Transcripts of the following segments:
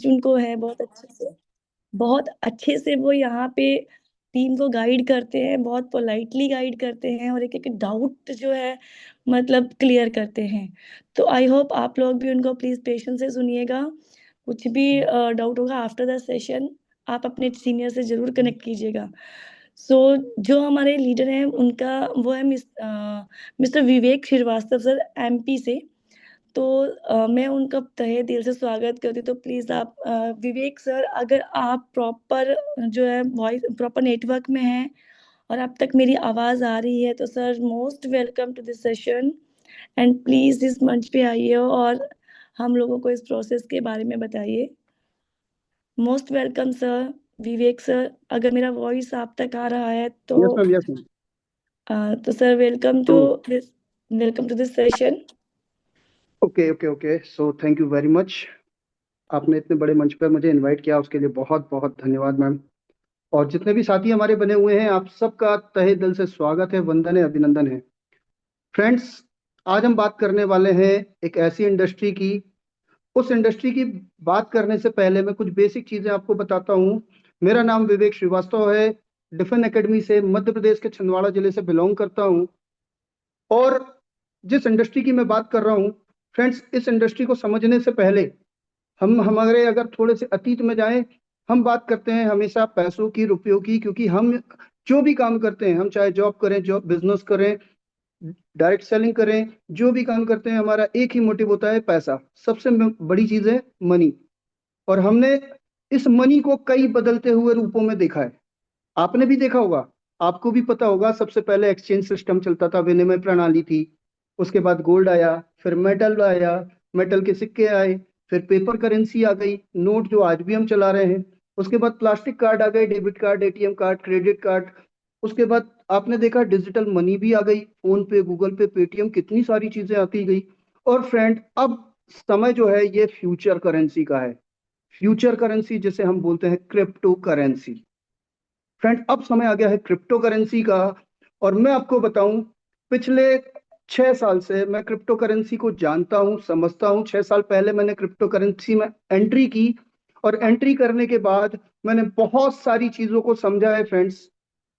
Knowledge उनको है बहुत अच्छे से वो यहाँ पे टीम को गाइड करते हैं, बहुत पोलाइटली गाइड करते हैं और एक-एक डाउट जो है मतलब क्लियर करते हैं। तो आई होप आप लोग भी उनको प्लीज़ पेशेंस से सुनिएगा। कुछ भी डाउट होगा आफ्टर द सेशन आप अपने सीनियर से ज़रूर कनेक्ट कीजिएगा। सो जो हमारे लीडर हैं उनका वो है मिस्टर विवेक श्रीवास्तव सर एमपी से। तो मैं उनका तहे दिल से स्वागत करती हूँ। तो प्लीज़ आप विवेक सर अगर आप प्रॉपर जो है वॉइस प्रॉपर नेटवर्क में हैं और अब तक मेरी आवाज़ आ रही है तो sir most welcome to this session and please इस मंच पे आइए और हम लोगों को इस प्रोसेस के बारे में बताइए। Most welcome sir, Vivek sir, अगर मेरा वॉइस आप तक आ रहा है तो यस मैम, यस मैम। तो sir welcome to this session. Okay, so thank you very much. आपने इतने बड़े मंच पर मुझे इनवाइट किया, उसके लिए बहुत बहुत धन्यवाद मैम। और जितने भी साथी हमारे बने हुए हैं, आप सबका तहे दिल से स्वागत है, वंदन है, अभिनंदन है। फ्रेंड्स, आज हम बात करने वाले हैं एक ऐसी इंडस्ट्री की। उस इंडस्ट्री की बात करने से पहले मैं कुछ बेसिक चीजें आपको बताता हूँ। मेरा नाम विवेक श्रीवास्तव है, डिफेंस एकेडमी से मध्य प्रदेश के छिंदवाड़ा जिले से बिलोंग करता हूँ। और जिस इंडस्ट्री की मैं बात कर रहा हूँ फ्रेंड्स, इस इंडस्ट्री को समझने से पहले हम हमारे अगर थोड़े से अतीत में जाएं, हम बात करते हैं हमेशा पैसों की, रुपयों की, क्योंकि हम जो भी काम करते हैं, हम चाहे जॉब करें, जॉब बिजनेस करें, डायरेक्ट सेलिंग करें, जो भी काम करते हैं, हमारा एक ही मोटिव होता है पैसा। सबसे बड़ी चीज है मनी। और हमने इस मनी को कई बदलते हुए रूपों में देखा है। आपने भी देखा होगा, आपको भी पता होगा, सबसे पहले एक्सचेंज सिस्टम चलता था, विनिमय प्रणाली थी। उसके बाद गोल्ड आया, फिर मेटल आया, मेटल के सिक्के आए, फिर पेपर करेंसी आ गई, नोट जो आज भी हम चला रहे हैं। उसके बाद प्लास्टिक कार्ड आ गए, debit card, ATM card, credit card. उसके बाद आपने देखा डिजिटल मनी भी आ गई, फोन पे, गूगल पे, पेटीएम, कितनी सारी चीजें आती गई। और फ्रेंड, अब समय जो है ये फ्यूचर करेंसी का है। फ्यूचर करेंसी जिसे हम बोलते हैं क्रिप्टो करेंसी। फ्रेंड, अब समय आ गया है क्रिप्टो करेंसी का। और मैं आपको बताऊं, पिछले 6 साल से मैं क्रिप्टो करेंसी को जानता हूं, समझता हूं। 6 साल पहले मैंने क्रिप्टो करेंसी में एंट्री की, और एंट्री करने के बाद मैंने बहुत सारी चीजों को समझा है फ्रेंड्स।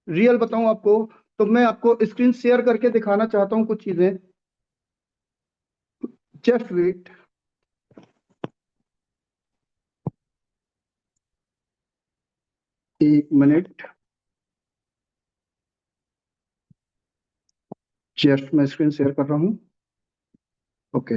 रियल बताऊं आपको, तो मैं आपको स्क्रीन शेयर करके दिखाना चाहता हूं कुछ चीजें। Just wait. एक मिनट, जस्ट मैं स्क्रीन शेयर कर रहा हूं। ओके।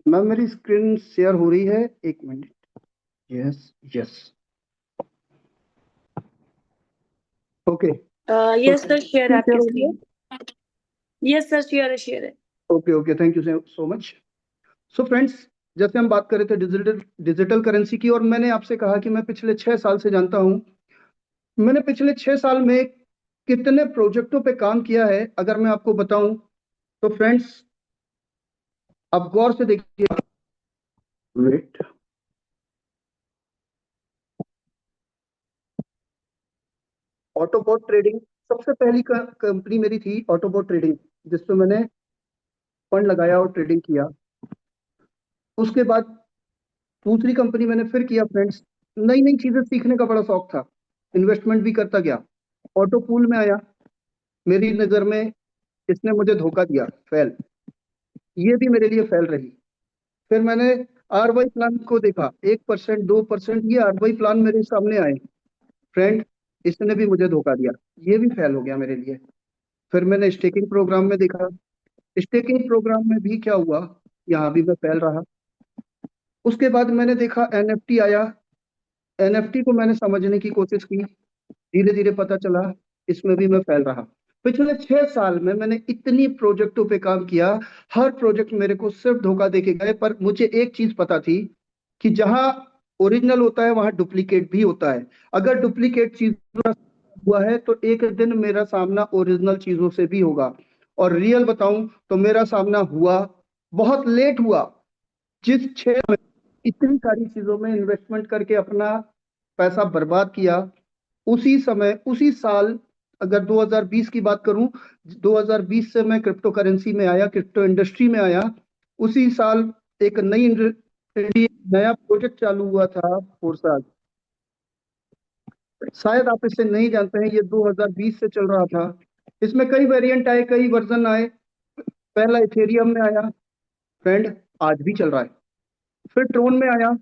मैम, मेरी स्क्रीन शेयर हो रही है, एक मिनट। Yes, yes. ओके, तो yes sir share screen share आपकी हो रही है। स्क्रीन। यस सर शेयर है। Okay, thank you so much. So friends, जैसे हम बात कर रहे थे डिजिटल डिजिटल करेंसी की, और मैंने आपसे कहा कि मैं पिछले 6 साल से जानता हूं। मैंने पिछले 6 साल में कितने प्रोजेक्टों पे काम किया है अगर मैं आपको बताऊं, तो फ्रेंड्स आप गौर से देखिए। वेट। ऑटोबॉट ट्रेडिंग सबसे पहली कंपनी मेरी थी, ऑटोबॉट ट्रेडिंग, जिसपे मैंने फंड लगाया और ट्रेडिंग किया। उसके बाद दूसरी कंपनी मैंने फिर किया फ्रेंड्स। नई नई चीजें सीखने का बड़ा शौक था, इन्वेस्टमेंट भी करता गया। ऑटो पूल में आया, मेरी नजर में इसने मुझे धोखा दिया, फेल। ये भी मेरे लिए फेल रही। फिर मैंने आरवाई प्लान को देखा, 1%, 2%, ये आरवाई प्लान मेरे सामने आए। फ्रेंड, इसने भी मुझे धोखा दिया, ये भी फेल हो गया मेरे लिए। फिर मैंने स्टेकिंग प्रोग्राम में देखा, स्टेकिंग प्रोग्राम में भी क्या हुआ, यहाँ भी मैं फेल रहा। उसके बाद मैंने देखा एनएफटी आया, एनएफटी को मैंने समझने की कोशिश की, धीरे धीरे पता चला इसमें भी मैं फैल रहा। पिछले 6 साल में मैंने इतनी प्रोजेक्टों पे काम किया, हर प्रोजेक्ट मेरे को सिर्फ धोखा देके गए। पर मुझे एक चीज पता थी कि जहां ओरिजिनल होता है वहां डुप्लीकेट भी होता है। अगर डुप्लीकेट चीज हुआ है तो एक दिन मेरा सामना ओरिजिनल चीजों से भी होगा। और रियल बताऊं तो मेरा सामना हुआ, बहुत लेट हुआ। जिस 6 में इतनी सारी चीजों में इन्वेस्टमेंट करके अपना पैसा बर्बाद किया, उसी समय उसी साल, अगर 2020 की बात करूं, 2020 से मैं क्रिप्टो करेंसी में आया, क्रिप्टो इंडस्ट्री में आया। उसी साल एक नया प्रोजेक्ट चालू हुआ था फोर्साज। शायद आप इसे नहीं जानते हैं, ये 2020 से चल रहा था। इसमें कई वेरिएंट आए, कई वर्जन आए। पहला इथेरियम में आया फ्रेंड, आज भी चल रहा है। फिर ट्रोन में आया,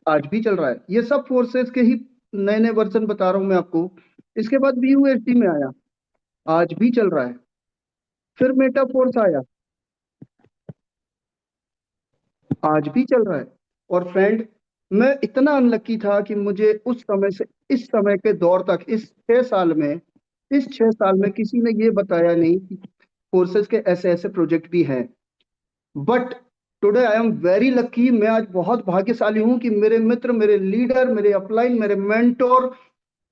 आज भी चल रहा है। ये सब फोर्सेस के ही नए नए वर्जन बता रहा हूं मैं आपको। इसके बाद BUSD में आया, आज भी चल रहा है। फिर मेटा फोर्स आया, आज भी चल रहा है। और फ्रेंड, मैं इतना अनलकी था कि मुझे उस समय से इस समय के दौर तक, इस 6 साल में किसी ने ये बताया नहीं कि फोर्सेस के ऐसे ऐसे प्रोजेक्ट भी हैं। But today I am very lucky, मैं आज बहुत भाग्यशाली हूं कि मेरे मित्र, मेरे लीडर, मेरे अपलाइन, मेरे मेंटोर,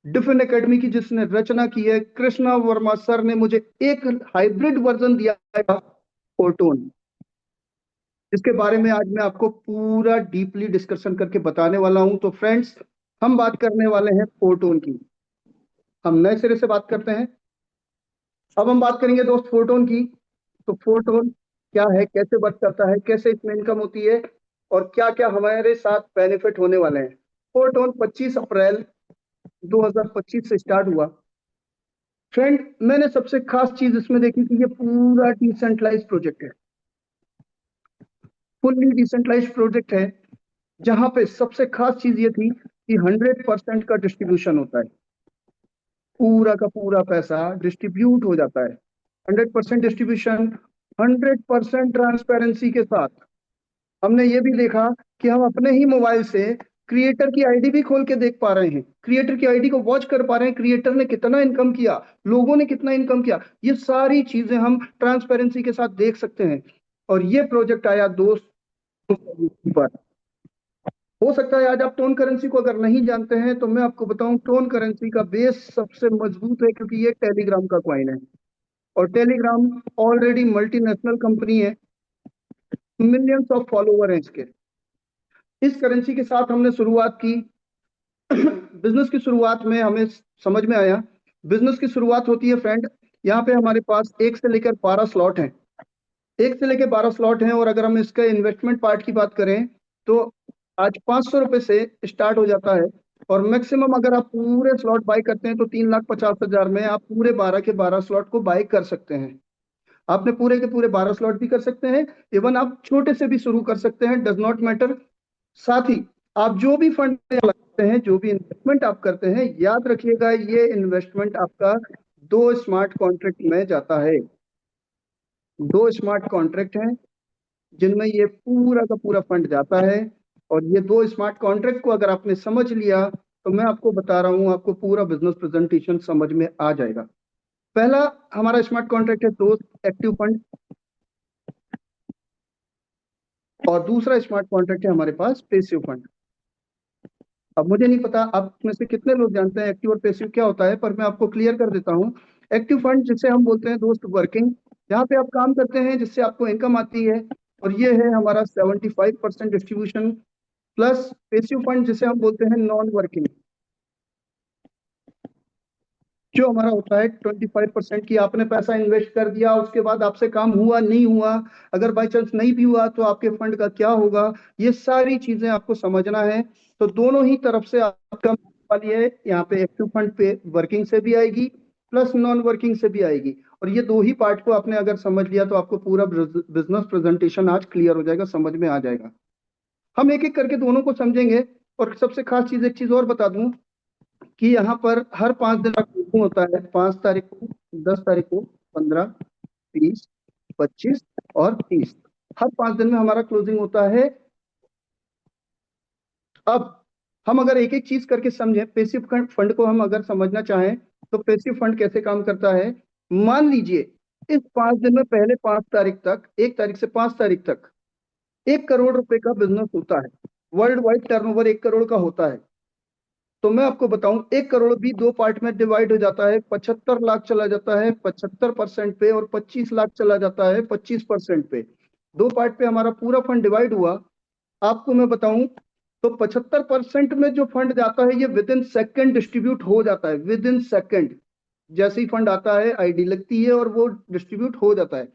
डिफिन एकेडमी की जिसने रचना की है, कृष्णा वर्मा सर ने मुझे एक हाइब्रिड वर्जन दिया है, फोर्टून, जिसके बारे में आज मैं आपको पूरा डीपली डिस्कशन करके बताने वाला हूं। तो फ्रेंड्स, हम बात करने वाले हैं फोर्टून की। हम नए सिरे से बात करते हैं। अब हम बात करेंगे दोस्त फोर्टून की। तो फोर्टून क्या है, कैसे वर्क करता है, कैसे इसमें इनकम होती है, और क्या क्या हमारे साथ बेनिफिट होने वाले हैं। फोर्टून 25 अप्रैल 2025 से स्टार्ट हुआ। फ्रेंड, मैंने सबसे खास चीज इसमें देखी कि ये पूरा डिसेंट्रलाइज प्रोजेक्ट है, फुल्ली डिसेंट्रलाइज प्रोजेक्ट है, जहां पे सबसे खास चीज ये थी कि 100% का डिस्ट्रीब्यूशन होता है। पूरा का पूरा पैसा डिस्ट्रीब्यूट हो जाता है, 100% डिस्ट्रीब्यूशन, 100% ट्रांसपेरेंसी के साथ। हमने ये भी देखा कि हम अपने ही मोबाइल से क्रिएटर की आईडी भी खोल के देख पा रहे हैं, क्रिएटर की आईडी को वॉच कर पा रहे हैं, क्रिएटर ने कितना इनकम किया, लोगों ने कितना इनकम किया, ये सारी चीजें हम ट्रांसपेरेंसी के साथ देख सकते हैं। और ये प्रोजेक्ट आया दोस्त पर। हो सकता है आज आप टोन करेंसी को अगर नहीं जानते हैं, तो मैं आपको बताऊं, टोन करेंसी का बेस सबसे मजबूत है, क्योंकि ये टेलीग्राम का क्वाइन है। और टेलीग्राम ऑलरेडी मल्टीनेशनल कंपनी है, मिलियंस ऑफ फॉलोवर हैं इसके। इस करेंसी के साथ हमने शुरुआत की। बिजनेस की शुरुआत में हमें समझ में आया, बिजनेस की शुरुआत होती है फ्रेंड, यहाँ पे हमारे पास 1 से लेकर 12 स्लॉट हैं। 1 से लेकर 12 स्लॉट हैं। और अगर हम इसके इन्वेस्टमेंट पार्ट की बात करें, तो आज 500 रुपए से स्टार्ट हो जाता है। और मैक्सिमम अगर आप पूरे स्लॉट बाई करते हैं, तो 3,50,000 में आप पूरे 12 के 12 स्लॉट को बाई कर सकते हैं। आपने पूरे के पूरे 12 स्लॉट भी कर सकते हैं, इवन आप छोटे से भी शुरू कर सकते हैं, डज नॉट मैटर। साथ ही आप जो भी फंड लगाते हैं, जो भी इन्वेस्टमेंट आप करते हैं, याद रखिएगा ये इन्वेस्टमेंट आपका 2 स्मार्ट कॉन्ट्रैक्ट में जाता है। 2 स्मार्ट कॉन्ट्रैक्ट हैं जिनमें ये पूरा का पूरा फंड जाता है। और ये 2 स्मार्ट कॉन्ट्रैक्ट को अगर आपने समझ लिया, तो मैं आपको बता रहा हूं, आपको पूरा बिजनेस प्रेजेंटेशन समझ में आ जाएगा। पहला हमारा स्मार्ट कॉन्ट्रैक्ट है दोस्त एक्टिव फंड, और दूसरा स्मार्ट कॉन्ट्रैक्ट है हमारे पास पैसिव फंड। अब मुझे नहीं पता आप में से कितने लोग जानते हैं एक्टिव और पैसिव क्या होता है, पर मैं आपको क्लियर कर देता हूँ। एक्टिव फंड जिसे हम बोलते हैं दोस्त वर्किंग, जहाँ पे आप काम करते हैं, जिससे आपको इनकम आती है, और ये है हमारा 75% डिस्ट्रीब्यूशन। प्लस पैसिव फंड जिसे हम बोलते हैं नॉन वर्किंग, जो हमारा होता है 25% की आपने पैसा इन्वेस्ट कर दिया, उसके बाद आपसे काम हुआ नहीं हुआ, अगर बाई चांस नहीं भी हुआ तो आपके फंड का क्या होगा, ये सारी चीजें आपको समझना है। तो दोनों ही तरफ से आपका वाली है, यहाँ पे एक्टिव फंड पे वर्किंग से भी आएगी, प्लस नॉन वर्किंग से भी आएगी। और ये दो ही पार्ट को आपने अगर समझ लिया, तो आपको पूरा बिजनेस प्रेजेंटेशन आज क्लियर हो जाएगा, समझ में आ जाएगा। हम एक एक करके दोनों को समझेंगे। और सबसे खास चीज, एक चीज और बता दूं, कि यहाँ पर हर 5 दिन का क्लोजिंग होता है, 5 तारीख को, 10 तारीख को, 15, 20, 25 और 30। हर 5 दिन में हमारा क्लोजिंग होता है। अब हम अगर एक एक चीज करके समझें, पैसिव फंड को हम अगर समझना चाहें, तो पैसिव फंड कैसे काम करता है। मान लीजिए इस 5 दिन में पहले 5 तारीख तक, 1 तारीख से 5 तारीख तक 1 करोड़ रुपए का बिजनेस होता है। वर्ल्ड वाइड टर्नओवर 1 करोड़ का होता है। तो मैं आपको बताऊं, 1 करोड़ भी 2 पार्ट में डिवाइड हो जाता है, 75 लाख चला जाता है 75% पे, और 25 लाख चला जाता है 25% पे। 2 पार्ट पे हमारा पूरा फंड डिवाइड हुआ। आपको मैं बताऊं, तो 75% में जो फंड जाता है ये विद इन सेकेंड डिस्ट्रीब्यूट हो जाता है, विद इन सेकेंड। जैसे ही फंड आता है आईडी लगती है और वो डिस्ट्रीब्यूट हो जाता है।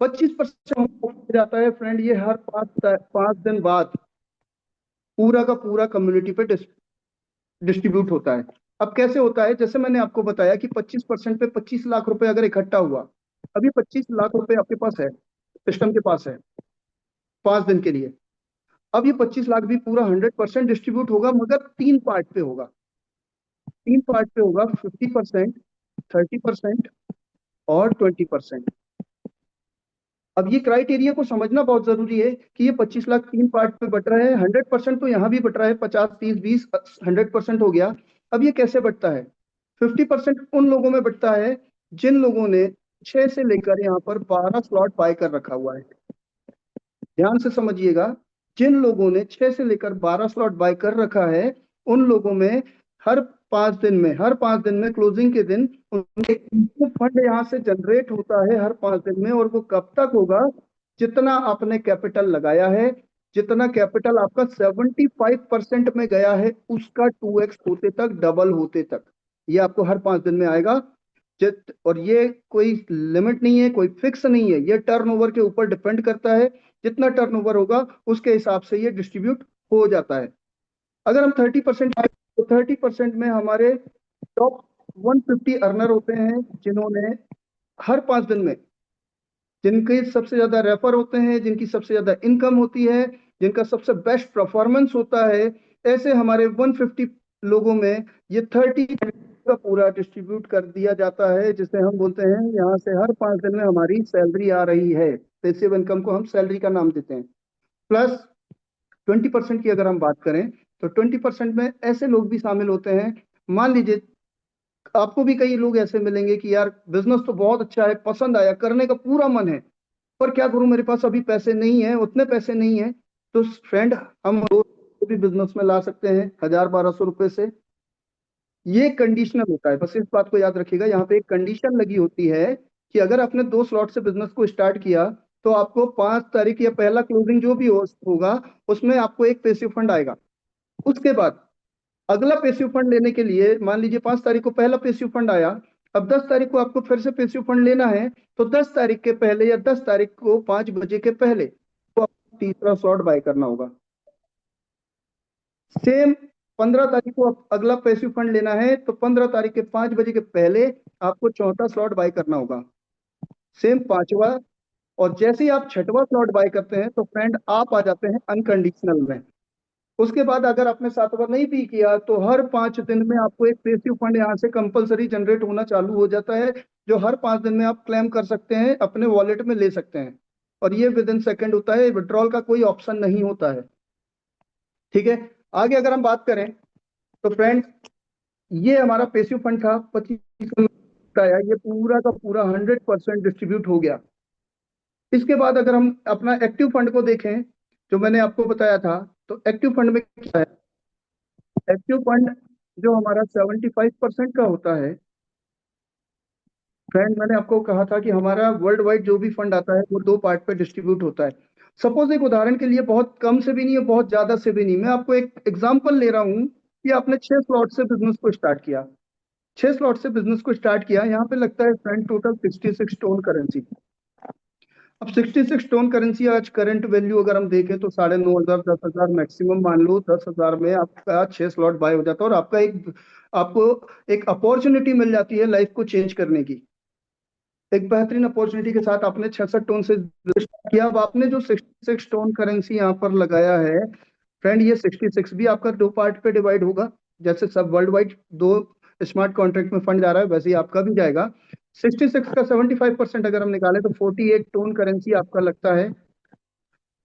25% जाता है फ्रेंड, ये हर 5 दिन बाद पूरा का पूरा कम्युनिटी पे डिस्ट्रीब्यूट होता है। अब कैसे होता है, जैसे मैंने आपको बताया कि 25% पे 25 लाख रुपए अगर इकट्ठा हुआ, अभी 25 लाख रुपए आपके पास है, सिस्टम के पास है 5 दिन के लिए। अब ये 25 लाख भी पूरा 100% डिस्ट्रीब्यूट होगा, मगर 3 पार्ट पे होगा। 3 पार्ट पे होगा, 50%, 30% और 20%। अब ये क्राइटेरिया को समझना बहुत जरूरी है कि ये 25 लाख 3 पार्ट पे बट रहा है। 100% तो यहाँ भी बट रहा है, 50, 30, 20, 100% हो गया। अब ये कैसे बटता है? 50% उन लोगों में बटता है जिन लोगों ने 6 से लेकर यहाँ पर 12 स्लॉट बाय कर रखा हुआ है। ध्यान से समझिएगा, जिन लोगों ने 6 से लेकर 12 स्लॉट बाय कर रखा है, उन लोगों में हर 5 दिन में क्लोजिंग के दिन उनके फंड यहाँ से जनरेट होता है हर 5 दिन में। और वो कब तक होगा? जितना आपने कैपिटल लगाया है, जितना कैपिटल आपका 75% में गया है, उसका 2x होते तक, डबल होते तक, ये आपको हर 5 दिन में आएगा। और ये कोई लिमिट नहीं है, कोई फिक्स नहीं है, ये टर्नओवर के ऊपर डिपेंड करता है। जितना टर्नओवर होगा उसके हिसाब से ये डिस्ट्रीब्यूट हो जाता है। अगर हम 30%, तो 30% में हमारे टॉप 150 अर्नर होते हैं, जिन्होंने हर 5 दिन में, जिनके सबसे ज्यादा रेफर होते हैं, जिनकी सबसे ज्यादा इनकम होती है, जिनका सबसे बेस्ट परफॉर्मेंस होता है, ऐसे हमारे 150 लोगों में ये 30 का पूरा डिस्ट्रीब्यूट कर दिया जाता है, जिसे हम बोलते हैं यहाँ से हर 5 दिन में हमारी सैलरी आ रही है। पैसिव इनकम को हम सैलरी का नाम देते हैं। प्लस 20% की अगर हम बात करें, तो 20% में ऐसे लोग भी शामिल होते हैं। मान लीजिए आपको भी कई लोग ऐसे मिलेंगे कि यार बिजनेस तो बहुत अच्छा है, पसंद आया, करने का पूरा मन है, पर क्या करूं, मेरे पास अभी पैसे नहीं है, उतने पैसे नहीं है। तो फ्रेंड, हम भी बिजनेस में ला सकते हैं 1000-1200 रुपए से। ये कंडीशनल होता है, बस इस बात को याद रखिएगा। यहाँ पे एक कंडीशन लगी होती है कि अगर आपने 2 स्लॉट से बिजनेस को स्टार्ट किया, तो आपको 5 तारीख या पहला क्लोजिंग जो भी होगा, उसमें आपको एक पैसिव फंड आएगा। उसके बाद अगला पैसिव फंड लेने के लिए, मान लीजिए 5 तारीख को पहला पैसिव फंड आया, अब 10 तारीख को आपको फिर से पैसिव फंड लेना है, तो 10 तारीख के पहले या 10 तारीख को 5 बजे के पहले तो आपको तीसरा स्लॉट बाय करना होगा। सेम 15 तारीख को अगला पैसिव फंड लेना है, तो 15 तारीख के 5 बजे के पहले आपको चौथा स्लॉट बाय करना होगा। सेम पांचवा। और जैसे ही आप छठवां स्लॉट बाय करते हैं, तो फ्रेंड आप आ जाते हैं अनकंडीशनल में। उसके बाद अगर आपने सातवां नहीं भी किया, तो हर 5 दिन में आपको एक पेसिव फंड यहाँ से कंपलसरी जनरेट होना चालू हो जाता है, जो हर 5 दिन में आप क्लेम कर सकते हैं, अपने वॉलेट में ले सकते हैं। और ये विद इन सेकेंड होता है, विड्रॉल का कोई ऑप्शन नहीं होता है। ठीक है, आगे अगर हम बात करें, तो फ्रेंड ये हमारा पेसिव फंड था 25 का, ये पूरा का पूरा 100% डिस्ट्रीब्यूट हो गया। इसके बाद अगर हम अपना एक्टिव फंड को देखें, जो मैंने आपको बताया था, तो एक्टिव फंड में क्या है? एक्टिव फंड जो हमारा 75% का होता है, फ्रेंड मैंने आपको कहा था कि हमारा वर्ल्ड वाइड जो भी फंड आता है वो 2 पार्ट पे डिस्ट्रीब्यूट होता है। सपोज एक उदाहरण के लिए, बहुत कम से भी नहीं है, बहुत ज्यादा से भी नहीं, मैं आपको एक एग्जांपल ले रहा हूँ कि आपने 6 स्लॉट से बिजनेस को स्टार्ट किया। 6 स्लॉट से बिजनेस को स्टार्ट किया, यहाँ पे लगता है फ्रेंड टोटल 66 टोन करेंसी। अब 66 टोन करेंसी आज करंट वैल्यू अगर हम देखें, तो 9,500, 10,000 मैक्सिमम मान लो, 10,000 में आपका 6 स्लॉट बाय हो जाता है, और आपको एक अपॉर्चुनिटी मिल जाती है लाइफ को चेंज करने की। एक बेहतरीन अपॉर्चुनिटी के साथ आपने 66 टोन से किया। अब आपने जो 66 टोन करेंसी यहाँ पर लगाया है, फ्रेंड ये 66 भी आपका 2 पार्ट पे डिवाइड होगा। जैसे सब वर्ल्ड वाइड 2 स्मार्ट कॉन्ट्रैक्ट में फंड जा रहा है, वैसे ही आपका भी जाएगा। 66 का 75% अगर हम निकालें, तो 48 टोन करेंसी आपका लगता है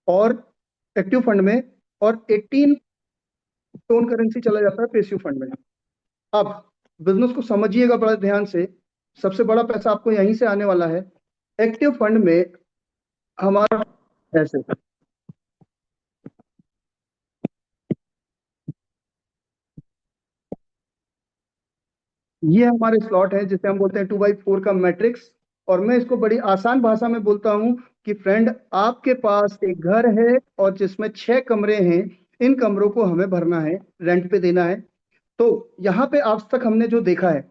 और एक्टिव फंड में, और 18 टोन करेंसी चला जाता है पैसिव फंड में। अब बिजनेस को समझिएगा बड़ा ध्यान से, सबसे बड़ा पैसा आपको यहीं से आने वाला है। एक्टिव फंड में हमारा ऐसे, ये हमारे स्लॉट है जिसे हम बोलते हैं 2x4 का मैट्रिक्स। और मैं इसको बड़ी आसान भाषा में बोलता हूं कि फ्रेंड, आपके पास एक घर है और जिसमें 6 कमरे हैं, इन कमरों को हमें भरना है, रेंट पे देना है। तो यहाँ पे आज तक हमने जो देखा है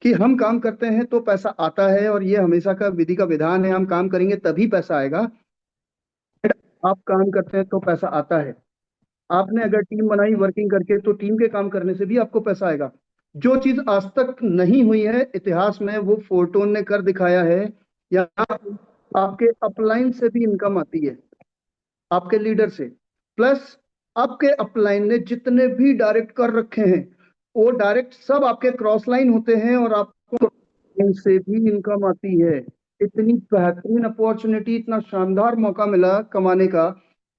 कि हम काम करते हैं तो पैसा आता है, और ये हमेशा का विधि का विधान है, हम काम करेंगे तभी पैसा आएगा। आप काम करते हैं तो पैसा आता है। आपने अगर टीम बनाई वर्किंग करके, तो टीम के काम करने से भी आपको पैसा आएगा। जो चीज आज तक नहीं हुई है इतिहास में, वो फोर्टोन ने कर दिखाया है। यहाँ आपके अपलाइन से भी इनकम आती है, आपके लीडर से। प्लस आपके अपलाइन ने जितने भी डायरेक्ट कर रखे हैं, वो डायरेक्ट सब आपके क्रॉस लाइन होते हैं, और आपको इनसे भी इनकम आती है। इतनी बेहतरीन अपॉर्चुनिटी, इतना शानदार मौका मिला कमाने का।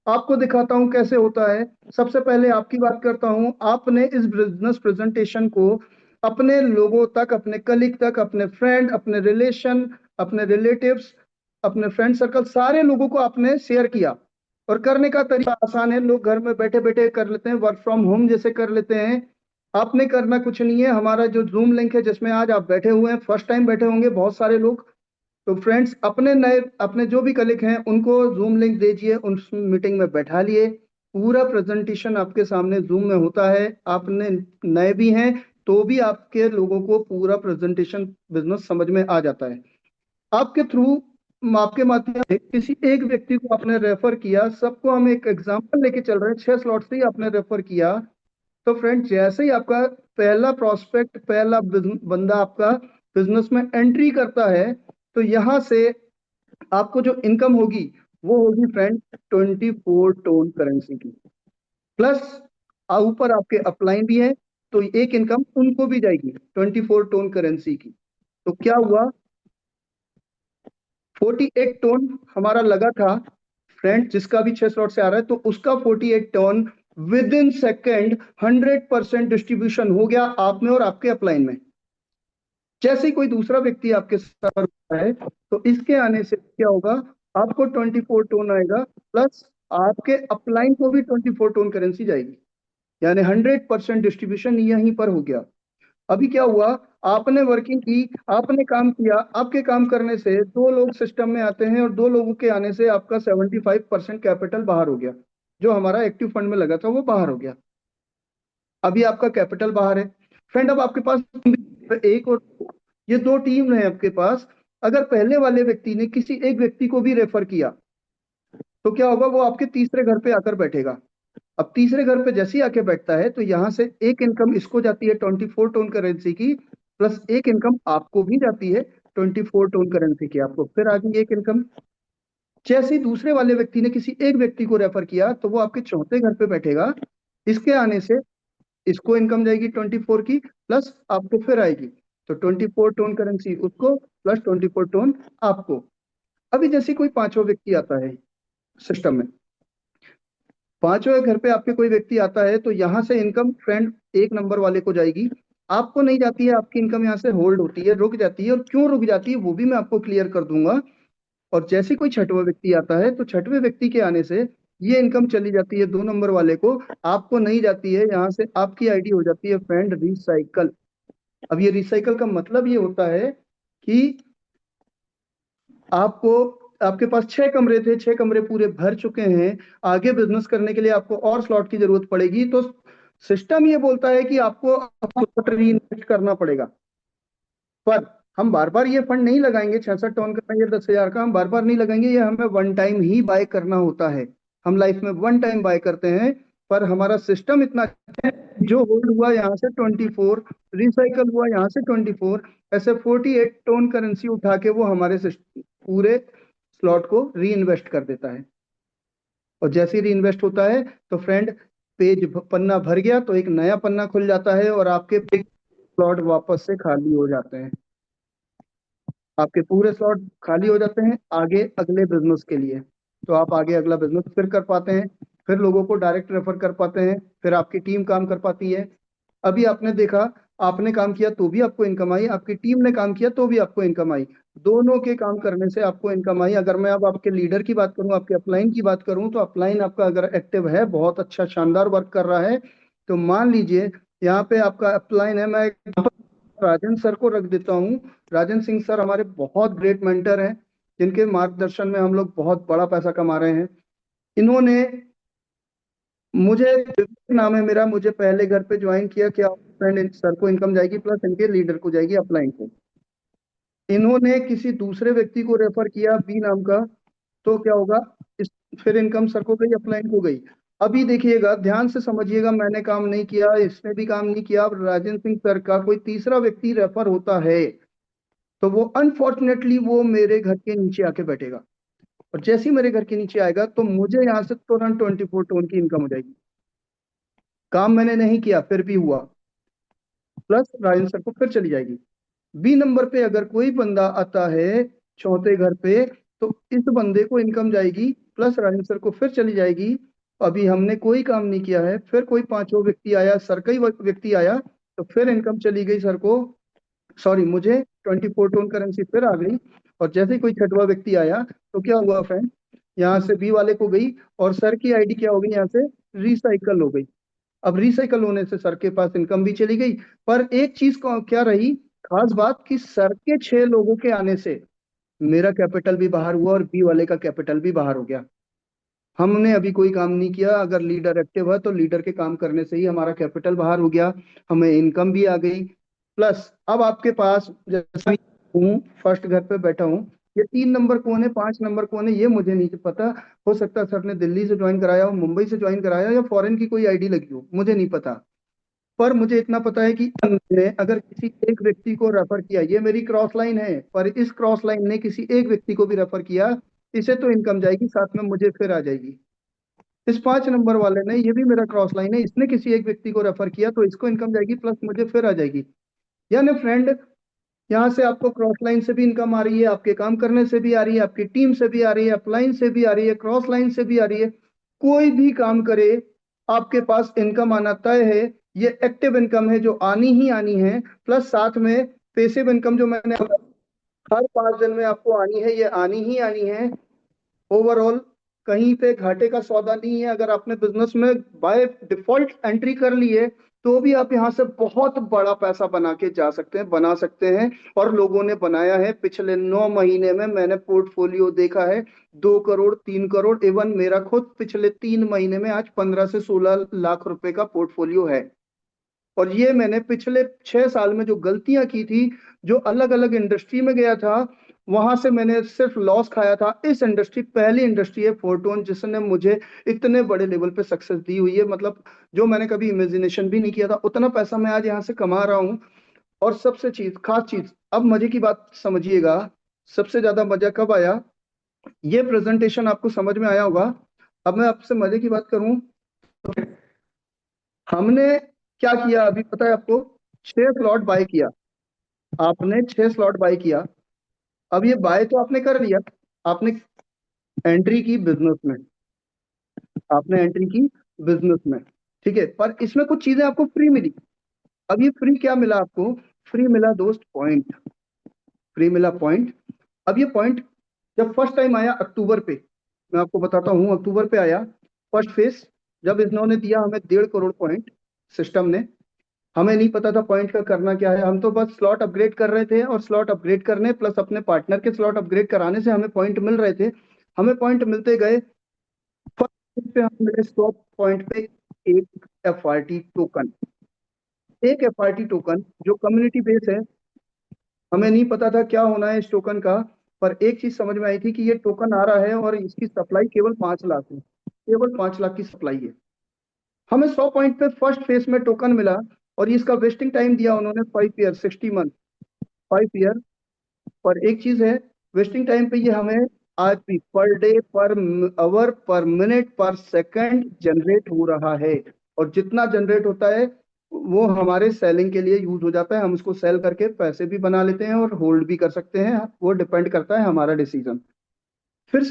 आपको दिखाता हूं कैसे होता है। सबसे पहले आपकी बात करता हूं। आपने इस बिजनेस प्रेजेंटेशन को अपने लोगों तक, अपने कलीग तक, अपने फ्रेंड, अपने रिलेशन, अपने रिलेटिव्स, अपने फ्रेंड सर्कल, सारे लोगों को आपने शेयर किया। और करने का तरीका आसान है, लोग घर में बैठे बैठे कर लेते हैं, वर्क फ्रॉम होम जैसे कर लेते हैं। आपने करना कुछ नहीं है। हमारा जो जूम लिंक है जिसमें आज आप बैठे हुए हैं, फर्स्ट टाइम बैठे होंगे बहुत सारे लोग, तो फ्रेंड्स अपने नए, अपने जो भी कलीग हैं उनको जूम लिंक दीजिए, उस मीटिंग में बैठा लिए। पूरा प्रेजेंटेशन आपके सामने जूम में होता है। आपने नए भी हैं तो भी आपके लोगों को पूरा प्रेजेंटेशन बिजनेस समझ में आ जाता है। आपके थ्रू, आपके माध्यम से किसी एक व्यक्ति को आपने रेफर किया, सबको हम एक एग्जांपल लेके चल रहे हैं, 6 स्लॉट से ही आपने रेफर किया। तो फ्रेंड जैसे ही आपका पहला प्रोस्पेक्ट, पहला बंदा आपका बिजनेस में एंट्री करता है, तो यहां से आपको जो इनकम होगी वो होगी फ्रेंड 24 टोन करेंसी की। प्लस ऊपर आपके अपलाइन भी है, तो एक इनकम उनको भी जाएगी 24 टोन करेंसी की। तो क्या हुआ, 48 टोन हमारा लगा था फ्रेंड, जिसका भी 6 स्लॉट से आ रहा है, तो उसका 48 tone with in second 100% distribution हो गया आप में और आपके अपलाइन में। जैसे ही कोई दूसरा व्यक्ति आपके साथ होता है, तो इसके आने से क्या होगा, आपको 24 टोन आएगा, प्लस आपके अपलाइन को भी 24 टोन करेंसी जाएगी। यानी 100% डिस्ट्रीब्यूशन यहीं पर हो गया। अभी क्या हुआ, आपने वर्किंग की, आपने काम किया, आपके काम करने से 2 लोग सिस्टम में आते हैं, और 2 लोगों के आने से आपका 75% कैपिटल बाहर हो गया। जो हमारा एक्टिव फंड में लगा था वो बाहर हो गया। अभी आपका कैपिटल बाहर है फ्रेंड। अब आपके पास एक और, ये 2 टीम है आपके पास। अगर पहले वाले व्यक्ति ने किसी एक व्यक्ति को भी रेफर किया, तो क्या होगा, वो आपके तीसरे घर पे आकर बैठेगा। अब तीसरे घर पे जैसे ही आके बैठता है, तो यहां से एक इनकम इसको जाती है 24 टोन करेंसी की, प्लस एक इनकम आपको भी जाती है 24 टोन करेंसी की। आपको फिर आ गई एक इनकम। जैसे ही दूसरे वाले व्यक्ति ने किसी एक व्यक्ति को रेफर किया, तो वो आपके चौथे घर पे बैठेगा। इसके आने से इसको इनकम जाएगी 24 की, प्लस आपको फिर आएगी। तो 24 टोन करेंसी उसको, प्लस 24 टोन आपको। अभी जैसे कोई पांचवा व्यक्ति आता है सिस्टम में, पांचवें घर पे आपके कोई व्यक्ति आता है, तो यहां से इनकम फ्रेंड 1 नंबर वाले को जाएगी। आपको नहीं जाती है, आपकी इनकम यहाँ से होल्ड होती है, रुक जाती है। और क्यों रुक जाती है वो भी मैं आपको क्लियर कर दूंगा। और जैसे कोई छठवा व्यक्ति आता है, तो छठवें व्यक्ति के आने से ये इनकम चली जाती है 2 नंबर वाले को, आपको नहीं जाती है। यहाँ से आपकी आईडी हो जाती है फ्रेंड रिसाइकल। अब ये रिसाइकल का मतलब ये होता है कि आपको, आपके पास 6 कमरे थे, 6 कमरे पूरे भर चुके हैं, आगे बिजनेस करने के लिए आपको और स्लॉट की जरूरत पड़ेगी, तो सिस्टम ये बोलता है कि आपको री इन्वेस्ट करना पड़ेगा। पर हम बार बार ये फंड नहीं लगाएंगे, 66 टोन का या 10,000 का हम बार बार नहीं लगाएंगे। ये हमें वन टाइम ही बाय करना होता है। हम लाइफ में वन टाइम बाय करते हैं। पर हमारा सिस्टम इतना अच्छा है, जो होल्ड हुआ यहाँ से 24, रिसाइकल हुआ यहाँ से 24, ऐसे 48 टोन करेंसी उठा के वो हमारे पूरे स्लॉट को री इन्वेस्ट कर देता है। और जैसे ही री इन्वेस्ट होता है, तो फ्रेंड पन्ना भर गया, तो एक नया पन्ना खुल जाता है, और आपके स्लॉट वापस से खाली हो जाते हैं। आपके पूरे स्लॉट खाली हो जाते हैं आगे अगले बिजनेस के लिए। तो आप आगे अगला बिजनेस फिर कर पाते हैं, फिर लोगों को डायरेक्ट रेफर कर पाते हैं, फिर आपकी टीम काम कर पाती है। अभी आपने देखा, आपने काम किया तो भी आपको इनकम आई, आपकी टीम ने काम किया तो भी आपको इनकम आई। दोनों के काम करने से आपको इनकम आई। अगर मैं अब आपके लीडर की बात करूं, आपके अपलाइन की बात करूं, तो अपलाइन आपका अगर एक्टिव है, बहुत अच्छा शानदार वर्क कर रहा है, तो मान लीजिए यहाँ पे आपका अपलाइन है। मैं राजन सर को रख देता हूँ। राजन सिंह सर हमारे बहुत ग्रेट मेंटर हैं, जिनके मार्गदर्शन में हम लोग बहुत बड़ा पैसा कमा रहे हैं। इन्होंने मुझे नाम है मेरा, मुझे पहले घर पे ज्वाइन किया, क्या फ्रेंड सर को इनकम जाएगी प्लस इनके लीडर को जाएगी अपलाइन को। इन्होंने किसी दूसरे व्यक्ति को रेफर किया बी नाम का, तो क्या होगा, इस फिर इनकम सर को गई अपलाइन को गई। अभी देखिएगा ध्यान से समझिएगा, मैंने काम नहीं किया, इसने भी काम नहीं किया, अब राजेंद्र सिंह सर का कोई तीसरा व्यक्ति रेफर होता है तो वो अनफॉर्चुनेटली वो मेरे घर के नीचे आके बैठेगा, और जैसे ही मेरे घर के नीचे आएगा तो मुझे यहाँ से तुरंत 24 टोन की इनकम हो जाएगी। काम मैंने नहीं किया फिर भी हुआ, प्लस राजेंद्र सर को फिर चली जाएगी। बी नंबर पे अगर कोई बंदा आता है चौथे घर पे, तो इस बंदे को इनकम जाएगी प्लस राजेंद्र सर को फिर चली जाएगी। अभी हमने कोई काम नहीं किया है, फिर कोई पांचवा व्यक्ति आया, सर का ही व्यक्ति आया, तो फिर इनकम चली गई सर को, सॉरी मुझे 24 टोन करेंसी फिर आ गई। और जैसे ही कोई छठवा व्यक्ति आया तो क्या हुआ फ्रेंड, यहाँ से बी वाले को गई और सर की आईडी क्या हो गई, यहाँ से रिसाइकल हो गई। अब रिसाइकल होने से सर के पास इनकम भी चली गई, पर एक चीज को क्या रही खास बात, कि सर के 6 लोगों के आने से मेरा कैपिटल भी बाहर हुआ और बी वाले का कैपिटल भी बाहर हो गया। हमने अभी कोई काम नहीं किया, अगर लीडर एक्टिव है तो लीडर के काम करने से ही हमारा कैपिटल बाहर हो गया, हमें इनकम भी आ गई। प्लस अब आपके पास जैसा हूँ, फर्स्ट घर पे बैठा हूँ, ये 3 नंबर कौन है 5 नंबर कौन है ये मुझे नहीं पता। हो सकता है सर ने दिल्ली से ज्वाइन कराया हो, मुंबई से ज्वाइन कराया या फॉरेन की कोई आईडी लगी हो, मुझे नहीं पता। पर मुझे इतना पता है कि ने अगर किसी एक व्यक्ति को रेफर किया, ये मेरी क्रॉस लाइन है, पर इस क्रॉस लाइन ने किसी एक व्यक्ति को भी रेफर किया, इसे तो इनकम जाएगी, साथ में मुझे फिर आ जाएगी। इस 5 नंबर वाले ने, ये भी मेरा क्रॉस लाइन है, इसने किसी एक व्यक्ति को रेफर किया तो इसको इनकम जाएगी प्लस मुझे फिर आ जाएगी। यानी फ्रेंड, यहाँ से आपको क्रॉस लाइन से भी इनकम आ रही है, आपके काम करने से भी आ रही है, आपकी टीम से भी आ रही है, अपलाइन से भी आ रही है, क्रॉस लाइन से भी आ रही है। कोई भी काम करे आपके पास इनकम आना तय है। ये एक्टिव इनकम है जो आनी ही आनी है, प्लस साथ में पैसिव इनकम जो मैंने हर 5 दिन में आपको आनी है, ये आनी ही आनी है। ओवरऑल कहीं पे घाटे का सौदा नहीं है, अगर आपने बिजनेस में बाय डिफॉल्ट एंट्री कर ली है तो भी आप यहाँ से बहुत बड़ा पैसा बना के जा सकते हैं, बना सकते हैं। और लोगों ने बनाया है, पिछले 9 महीने में मैंने पोर्टफोलियो देखा है, 2 करोड़ 3 करोड़, इवन मेरा खुद पिछले 3 महीने में आज 15 से 16 लाख रुपए का पोर्टफोलियो है। और ये मैंने पिछले 6 साल में जो गलतियां की थी, जो अलग अलग इंडस्ट्री में गया था, वहां से मैंने सिर्फ लॉस खाया था। इस इंडस्ट्री पहली इंडस्ट्री है फोरटोन जिसने मुझे इतने बड़े लेवल पे सक्सेस दी हुई है, मतलब जो मैंने कभी इमेजिनेशन भी नहीं किया था, उतना पैसा मैं आज यहाँ से कमा रहा हूँ। और सबसे खास चीज, अब मजे की बात समझिएगा, सबसे ज्यादा मजा कब आया, ये प्रेजेंटेशन आपको समझ में आया होगा। अब मैं आपसे मजे की बात करूं, हमने क्या किया अभी पता है आपको, 6 स्लॉट बाय किया। आपने 6 स्लॉट बाय किया, अब ये बाय तो आपने कर लिया, आपने एंट्री की बिजनेस में, आपने एंट्री की बिजनेस में, ठीक है, पर इसमें कुछ चीजें आपको फ्री मिली। अब ये फ्री क्या मिला आपको, फ्री मिला दोस्त पॉइंट, फ्री मिला पॉइंट। अब ये पॉइंट जब फर्स्ट टाइम आया अक्टूबर पे, मैं आपको बताता हूँ, अक्टूबर पे आया फर्स्ट फेज, जब इन्होंने दिया हमें 1.5 करोड़ पॉइंट सिस्टम ने। हमें नहीं पता था पॉइंट का करना क्या है, हम तो बस स्लॉट अपग्रेड कर रहे थे, और स्लॉट अपग्रेड करने प्लस अपने पार्टनर के स्लॉट अपग्रेड कराने से हमें पॉइंट मिल रहे थे। हमें पॉइंट मिलते गए, फर्स्ट पे हम मिले 100 पॉइंट पे एक एफआरटी टोकन, एक एफआरटी टोकन जो कम्युनिटी बेस है। हमें नहीं पता था क्या होना है इस टोकन का, पर एक चीज समझ में आई थी कि ये टोकन आ रहा है और इसकी सप्लाई केवल 5 लाख है, केवल 5 लाख की सप्लाई है। हमें 100 पॉइंट पे फर्स्ट फेज में टोकन मिला, और इसका वेस्टिंग टाइम दिया उन्होंने 5 ईयर 60 मंथ, 5 ईयर। पर एक चीज है, वेस्टिंग टाइम पे ये हमें आज भी पर डे पर आवर पर मिनट पर सेकंड जनरेट हो रहा है। और जितना जनरेट होता है वो हमारे सेलिंग के लिए यूज हो जाता है, हम उसको सेल करके पैसे भी बना लेते हैं और होल्ड भी कर सकते हैं, वो डिपेंड करता है हमारा डिसीजन। फिर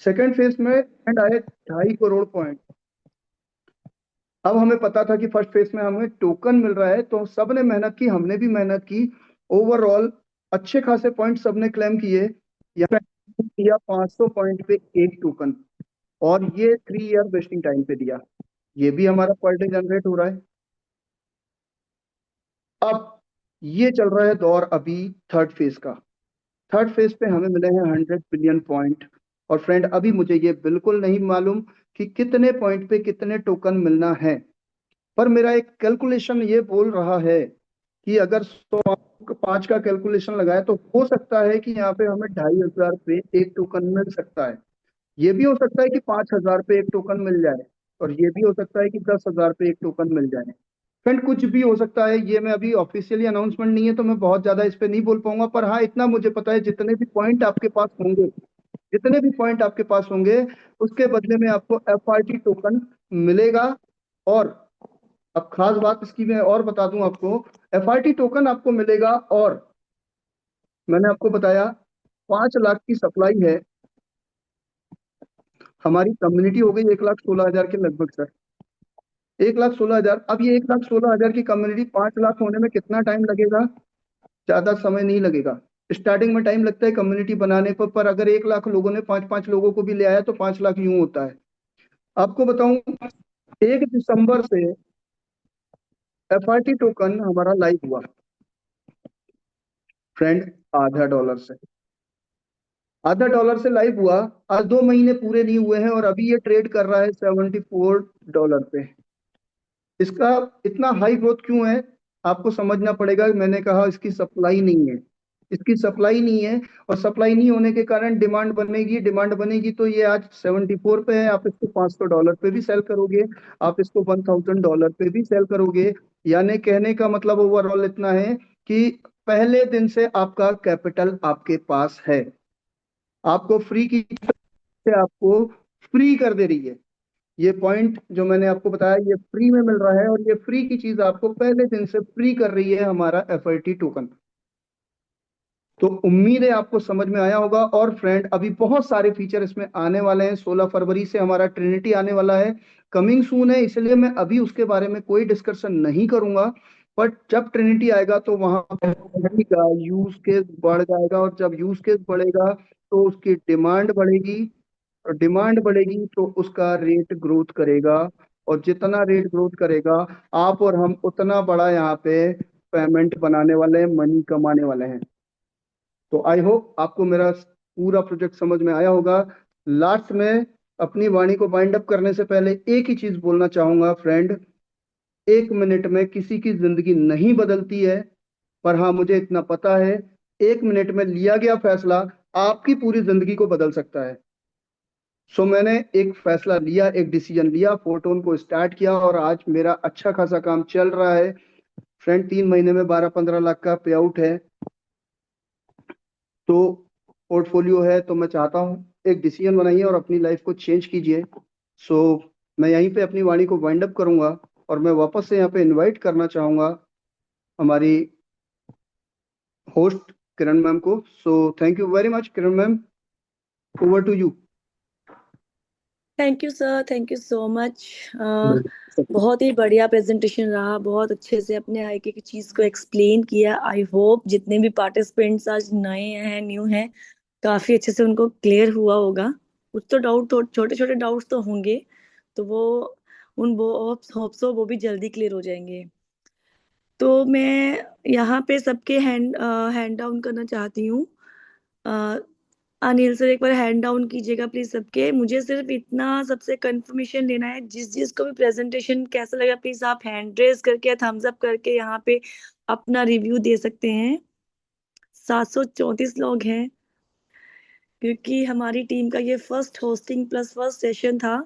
सेकंड फेज में एंड आए 2.5 करोड़ पॉइंट। अब हमें पता था कि फर्स्ट फेज में हमें टोकन मिल रहा है, तो सबने मेहनत की, हमने भी मेहनत की। ओवरऑल अच्छे खासे पॉइंट सबने क्लेम किए, यहाँ किया 500 पॉइंट पे एक टोकन, और ये 3 ईयर वेस्टिंग टाइम पे दिया, ये भी हमारा पर डे जनरेट हो रहा है। अब ये चल रहा है दौर अभी थर्ड फेज का। थर्ड फेज पे हमें मिले हैं 100 बिलियन पॉइंट। और फ्रेंड अभी मुझे ये बिल्कुल नहीं मालूम कि कितने पॉइंट पे कितने टोकन मिलना है, पर मेरा एक कैलकुलेशन ये बोल रहा है कि अगर 105 का कैलकुलेशन लगाए तो हो सकता है कि यहाँ पे हमें 2,500 पे एक टोकन मिल सकता है। ये भी हो सकता है कि 5,000 पे एक टोकन मिल जाए, और ये भी हो सकता है कि 10,000 पे एक टोकन मिल जाए। फ्रेंड, कुछ भी हो सकता है, ये मैं अभी ऑफिशियली अनाउंसमेंट नहीं है तो मैं बहुत ज्यादा इस पे नहीं बोल पाऊंगा, पर हाँ इतना मुझे पता है जितने भी पॉइंट आपके पास होंगे, जितने भी पॉइंट आपके पास होंगे, उसके बदले में आपको FRT टोकन मिलेगा। और अब खास बात इसकी मैं और बता दूं आपको, FRT टोकन आपको मिलेगा, और मैंने आपको बताया 5 लाख की सप्लाई है। हमारी कम्युनिटी हो गई 1,16,000 के लगभग सर। 1,16,000, अब ये 1,16,000 की कम्युनिटी 5 लाख होने में कितना टाइम लगेगा? ज्यादा समय नहीं लगेगा। स्टार्टिंग में टाइम लगता है कम्युनिटी बनाने पर अगर 1 लाख लोगों ने 5-5 लोगों को भी ले आया तो 5 लाख यूं होता है। आपको बताऊं, 1 दिसंबर से FRT टोकन हमारा लाइव हुआ फ्रेंड, $0.50 से। $0.50 से लाइव हुआ। आज 2 महीने पूरे नहीं हुए हैं और अभी ये ट्रेड कर रहा है $74 पे। इसका इतना हाई ग्रोथ क्यों है? आपको समझना पड़ेगा। मैंने कहा इसकी सप्लाई नहीं है, इसकी सप्लाई नहीं है, और सप्लाई नहीं होने के कारण डिमांड बनेगी, डिमांड बनेगी तो ये आज 74 पे है, आप इसको $500 पे भी सेल करोगे, आप इसको $1,000 पे भी सेल करोगे। यानी कहने का मतलब ओवरऑल इतना है कि पहले दिन से आपका कैपिटल आपके पास है, आपको फ्री की से आपको फ्री कर दे रही है। ये पॉइंट जो मैंने आपको बताया ये फ्री में मिल रहा है, और ये फ्री की चीज आपको पहले दिन से फ्री कर रही है हमारा FRT टोकन। तो उम्मीद है आपको समझ में आया होगा। और फ्रेंड, अभी बहुत सारे फीचर इसमें आने वाले हैं। 16 फरवरी से हमारा ट्रिनिटी आने वाला है, कमिंग सून है, इसलिए मैं अभी उसके बारे में कोई डिस्कशन नहीं करूंगा। बट जब ट्रिनिटी आएगा तो वहां का यूज केस बढ़ जाएगा, और जब यूज केस बढ़ेगा तो उसकी डिमांड बढ़ेगी, और डिमांड बढ़ेगी तो उसका रेट ग्रोथ करेगा, और जितना रेट ग्रोथ करेगा आप और हम उतना बड़ा यहाँ पे पेमेंट बनाने वाले हैं, मनी कमाने वाले हैं। तो आई होप आपको मेरा पूरा प्रोजेक्ट समझ में आया होगा। लास्ट में अपनी वाणी को वाइंड अप करने से पहले एक ही चीज बोलना चाहूंगा फ्रेंड, 1 मिनट में किसी की जिंदगी नहीं बदलती है, पर हाँ मुझे इतना पता है 1 मिनट में लिया गया फैसला आपकी पूरी जिंदगी को बदल सकता है। सो मैंने एक फैसला लिया, एक डिसीजन लिया, फोटोन को स्टार्ट किया, और आज मेरा अच्छा खासा काम चल रहा है फ्रेंड। 3 महीने में 12-15 लाख का पे आउट है, तो पोर्टफोलियो है। तो मैं चाहता हूँ एक डिसीजन बनाइए और अपनी लाइफ को चेंज कीजिए। सो मैं यहीं पे अपनी वाणी को वाइंड अप करूंगा, और मैं वापस से यहाँ पे इनवाइट करना चाहूंगा हमारी होस्ट किरण मैम को। So thank you very much Kiran ma'am, over to you. Thank you sir, thank you so much. बहुत ही बढ़िया प्रेजेंटेशन रहा, बहुत अच्छे से अपने आई की चीज को एक्सप्लेन किया। आई होप जितने भी पार्टिसिपेंट्स आज नए हैं, न्यू हैं, काफी अच्छे से उनको क्लियर हुआ होगा। कुछ तो डाउट, तो छोटे छोटे डाउट्स तो होंगे, तो वो उन वो होप्स वो भी जल्दी क्लियर हो जाएंगे। तो मैं यहाँ पे सबके हैंड डाउन करना चाहती हूँ। अ, अनिल सर, एक बार हैंड डाउन कीजिएगा प्लीज सबके। मुझे सिर्फ इतना सबसे कंफर्मेशन लेना है, जिस जिस को भी प्रेजेंटेशन कैसा लगा प्लीज आप हैंड रेज करके या थम्स अप करके यहाँ पे अपना रिव्यू दे सकते हैं। 734 लोग हैं, क्योंकि हमारी टीम का ये first hosting plus first session था।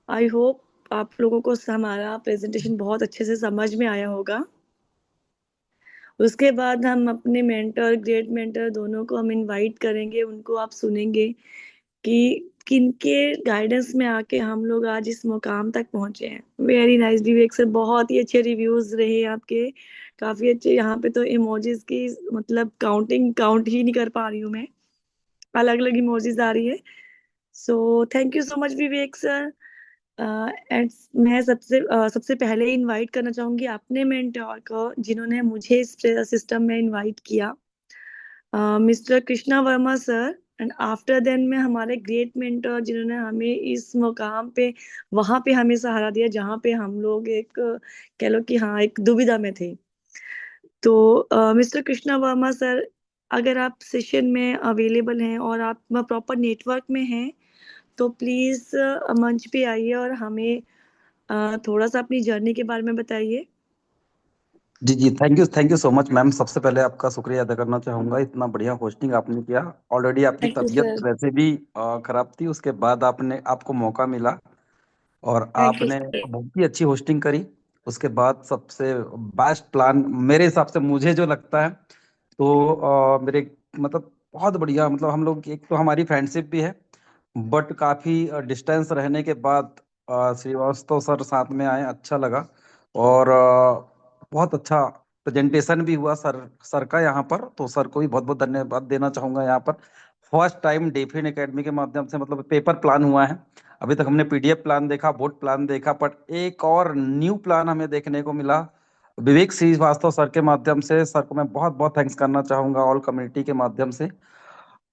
आई होप आप लोगों को हमारा प्रेजेंटेशन बहुत अच्छे से समझ में आया होगा। उसके बाद हम अपने मेंटर, ग्रेट मेंटर दोनों को हम इनवाइट करेंगे, उनको आप सुनेंगे कि किनके गाइडेंस में आके हम लोग आज इस मुकाम तक पहुंचे हैं। वेरी नाइस विवेक सर, बहुत ही अच्छे रिव्यूज रहे आपके, काफी अच्छे। यहाँ पे तो इमोजीज की मतलब काउंट ही नहीं कर पा रही हूँ मैं, अलग अलग इमोजीज आ रही है। सो thank you so much Vivek sir. And मैं सबसे पहले इनवाइट करना चाहूंगी अपने मेंटोर को, जिन्होंने मुझे इस सिस्टम में इनवाइट किया, Mr Krishna Verma sir. And after then में हमारे ग्रेट मेंटर, जिन्होंने हमें इस मुकाम पे, वहां पे हमें सहारा दिया जहाँ पे हम लोग एक कह लो कि हाँ एक दुविधा में थे। तो मिस्टर कृष्णा वर्मा सर, अगर आप सेशन में अवेलेबल हैं और आप प्रॉपर नेटवर्क में हैं, तो प्लीज मंच पे आइए और हमें थोड़ा सा अपनी जर्नी के बारे में बताइए। जी जी, thank you so much ma'am. सबसे पहले आपका शुक्रिया अदा करना चाहूंगा, इतना बढ़िया होस्टिंग आपने किया। ऑलरेडी आपकी थैंक यू तबीयत सर। वैसे भी खराब थी, उसके बाद आपको मौका मिला और थैंक यू आपने सर। बहुत ही अच्छी होस्टिंग करी। उसके बाद सबसे बेस्ट प्लान मेरे हिसाब से मुझे जो लगता है, तो मेरे मतलब बहुत बढ़िया, मतलब हम लोग एक तो हमारी फ्रेंडशिप भी है, बट काफी डिस्टेंस रहने के बाद श्रीवास्तव सर साथ में आए, अच्छा लगा। और बहुत अच्छा प्रेजेंटेशन भी हुआ सर का यहाँ पर, तो सर को भी बहुत बहुत धन्यवाद देना चाहूंगा यहाँ पर। फर्स्ट टाइम डेफिन एकेडमी के माध्यम से मतलब पेपर प्लान हुआ है। अभी तक हमने पीडीएफ प्लान देखा, बोर्ड प्लान देखा, बट एक और न्यू प्लान हमें देखने को मिला विवेक श्रीवास्तव सर के माध्यम से। सर को मैं बहुत बहुत थैंक्स करना चाहूंगा ऑल कम्युनिटी के माध्यम से।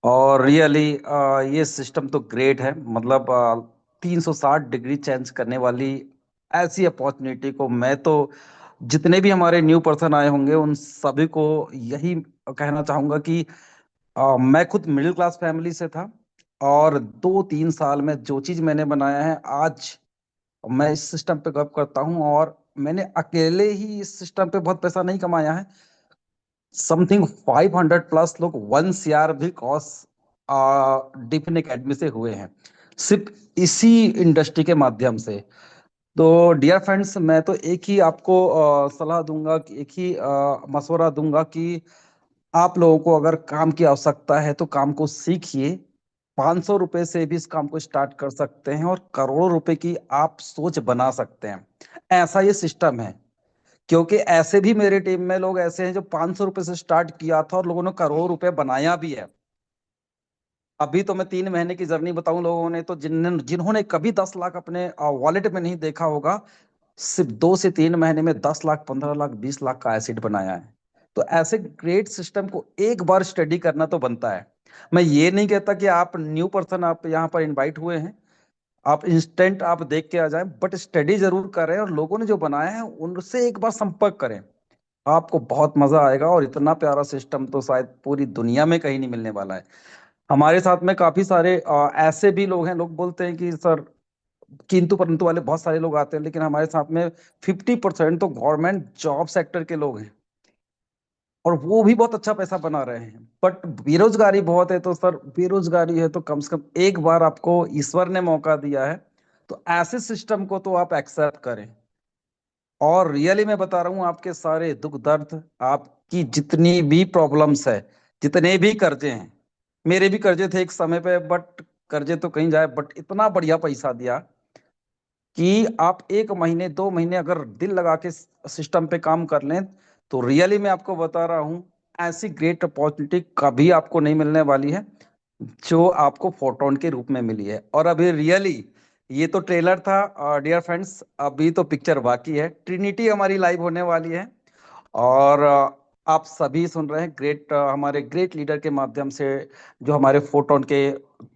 और रियली ये सिस्टम तो ग्रेट है, मतलब 360 डिग्री चेंज करने वाली ऐसी अपॉर्चुनिटी को मैं तो जितने भी हमारे न्यू पर्सन आए होंगे उन सभी को यही कहना चाहूंगा कि मैं खुद मिडिल क्लास फैमिली से था, और 2-3 साल में जो चीज मैंने बनाया है आज, मैं इस सिस्टम पे गर्व करता हूँ। और मैंने अकेले ही इस सिस्टम पे बहुत पैसा नहीं कमाया है, समथिंग 500+ लोग 1 CR भी कॉस डिफिन एकेडमी से हुए हैं, सिर्फ इसी इंडस्ट्री के माध्यम से। तो डियर फ्रेंड्स, मैं तो एक ही आपको सलाह दूंगा, कि एक ही मशवरा दूंगा कि आप लोगों को अगर काम की आवश्यकता है तो काम को सीखिए। 500 रुपए से भी इस काम को स्टार्ट कर सकते हैं और करोड़ों रुपए की आप सोच बना सकते हैं। ऐसा ये सिस्टम है, क्योंकि ऐसे भी मेरे टीम में लोग ऐसे हैं जो 500 रुपए से स्टार्ट किया था और लोगों ने करोड़ रुपए बनाया भी है। अभी तो मैं 3 महीने की जर्नी बताऊं, लोगों ने तो जिन्होंने कभी 10 लाख अपने वॉलेट में नहीं देखा होगा, सिर्फ 2 से 3 महीने में 10 लाख, 15 लाख, 20 लाख का एसिड बनाया है। तो ऐसे ग्रेट सिस्टम को एक बार स्टडी करना तो बनता है। मैं ये नहीं कहता कि आप न्यू पर्सन आप यहाँ पर इनवाइट हुए हैं, आप इंस्टेंट आप देख के आ जाएं, बट स्टडी जरूर करें और लोगों ने जो बनाया है उनसे एक बार संपर्क करें। आपको बहुत मजा आएगा, और इतना प्यारा सिस्टम तो शायद पूरी दुनिया में कहीं नहीं मिलने वाला है। हमारे साथ में काफी सारे ऐसे भी लोग हैं, लोग बोलते हैं कि सर किंतु परंतु वाले बहुत सारे लोग आते हैं, लेकिन हमारे साथ में 50% तो गवर्नमेंट जॉब सेक्टर के लोग हैं, और वो भी बहुत अच्छा पैसा बना रहे हैं। बट बेरोजगारी बहुत है, तो सर बेरोजगारी है तो कम से कम एक बार आपको ईश्वर ने मौका दिया है, तो ऐसे सिस्टम को तो आप एक्सेप्ट करें। और रियली मैं बता रहा हूँ, आपके सारे दुख दर्द, आपकी जितनी भी प्रॉब्लम्स है, जितने भी कर्जे हैं, मेरे भी कर्जे थे एक समय पे, बट कर्जे तो कहीं जाए, बट इतना बढ़िया पैसा दिया कि आप 1 महीने 2 महीने अगर दिल लगा के सिस्टम पे काम कर लें, तो रियली मैं आपको बता रहा हूँ, ऐसी ग्रेट अपॉर्चुनिटी कभी आपको नहीं मिलने वाली है जो आपको फोटोन के रूप में मिली है। और अभी रियली ये तो ट्रेलर था डियर फ्रेंड्स, अभी तो पिक्चर बाकी है। ट्रिनिटी हमारी लाइव होने वाली है, और आप सभी सुन रहे हैं ग्रेट हमारे ग्रेट लीडर के माध्यम से, जो हमारे फोटोन के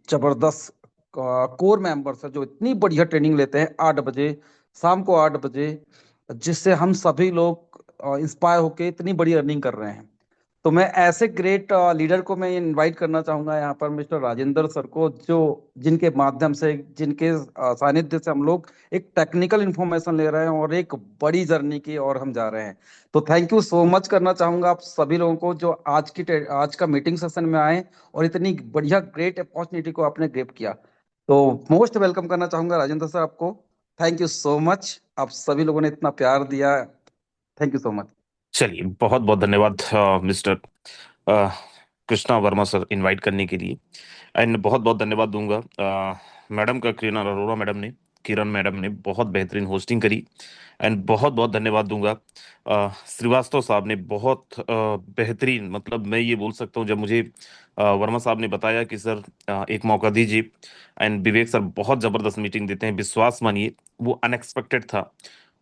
जबरदस्त कोर मेंबर्स हैं, जो इतनी बढ़िया ट्रेनिंग लेते हैं 8 बजे, शाम को 8 बजे, जिससे हम सभी लोग इंस्पायर होके इतनी बड़ी अर्निंग कर रहे हैं। तो मैं ऐसे ग्रेट लीडर को मैं इनवाइट करना चाहूंगा यहाँ पर, मिस्टर राजेंद्र सर को, जो जिनके माध्यम से, जिनके सानिध्य से हम लोग एक टेक्निकल इंफॉर्मेशन ले रहे हैं और एक बड़ी जर्नी की ओर हम जा रहे हैं। तो थैंक यू सो मच करना चाहूंगा आप सभी लोगों को, जो आज का मीटिंग सेशन में आए और इतनी बढ़िया ग्रेट अपॉर्चुनिटी को आपने ग्रैब किया। तो मोस्ट वेलकम करना चाहूंगा राजेंद्र सर आपको। थैंक यू सो मच, आप सभी लोगों ने इतना प्यार दिया। Thank you so much. चलिए, बहुत बहुत धन्यवाद मिस्टर अ, कृष्णा वर्मा सर, इनवाइट करने के लिए। एंड बहुत बहुत धन्यवाद दूंगा मैडम का, किरण अरोड़ा मैडम ने, किरण मैडम ने बहुत बेहतरीन होस्टिंग करी। एंड बहुत बहुत धन्यवाद दूंगा श्रीवास्तव साहब ने, बहुत बेहतरीन, मतलब मैं ये बोल सकता हूँ, जब मुझे वर्मा साहब ने बताया कि सर एक मौका दीजिए, एंड विवेक सर बहुत जबरदस्त मीटिंग देते हैं, विश्वास मानिए वो अनएक्सपेक्टेड था।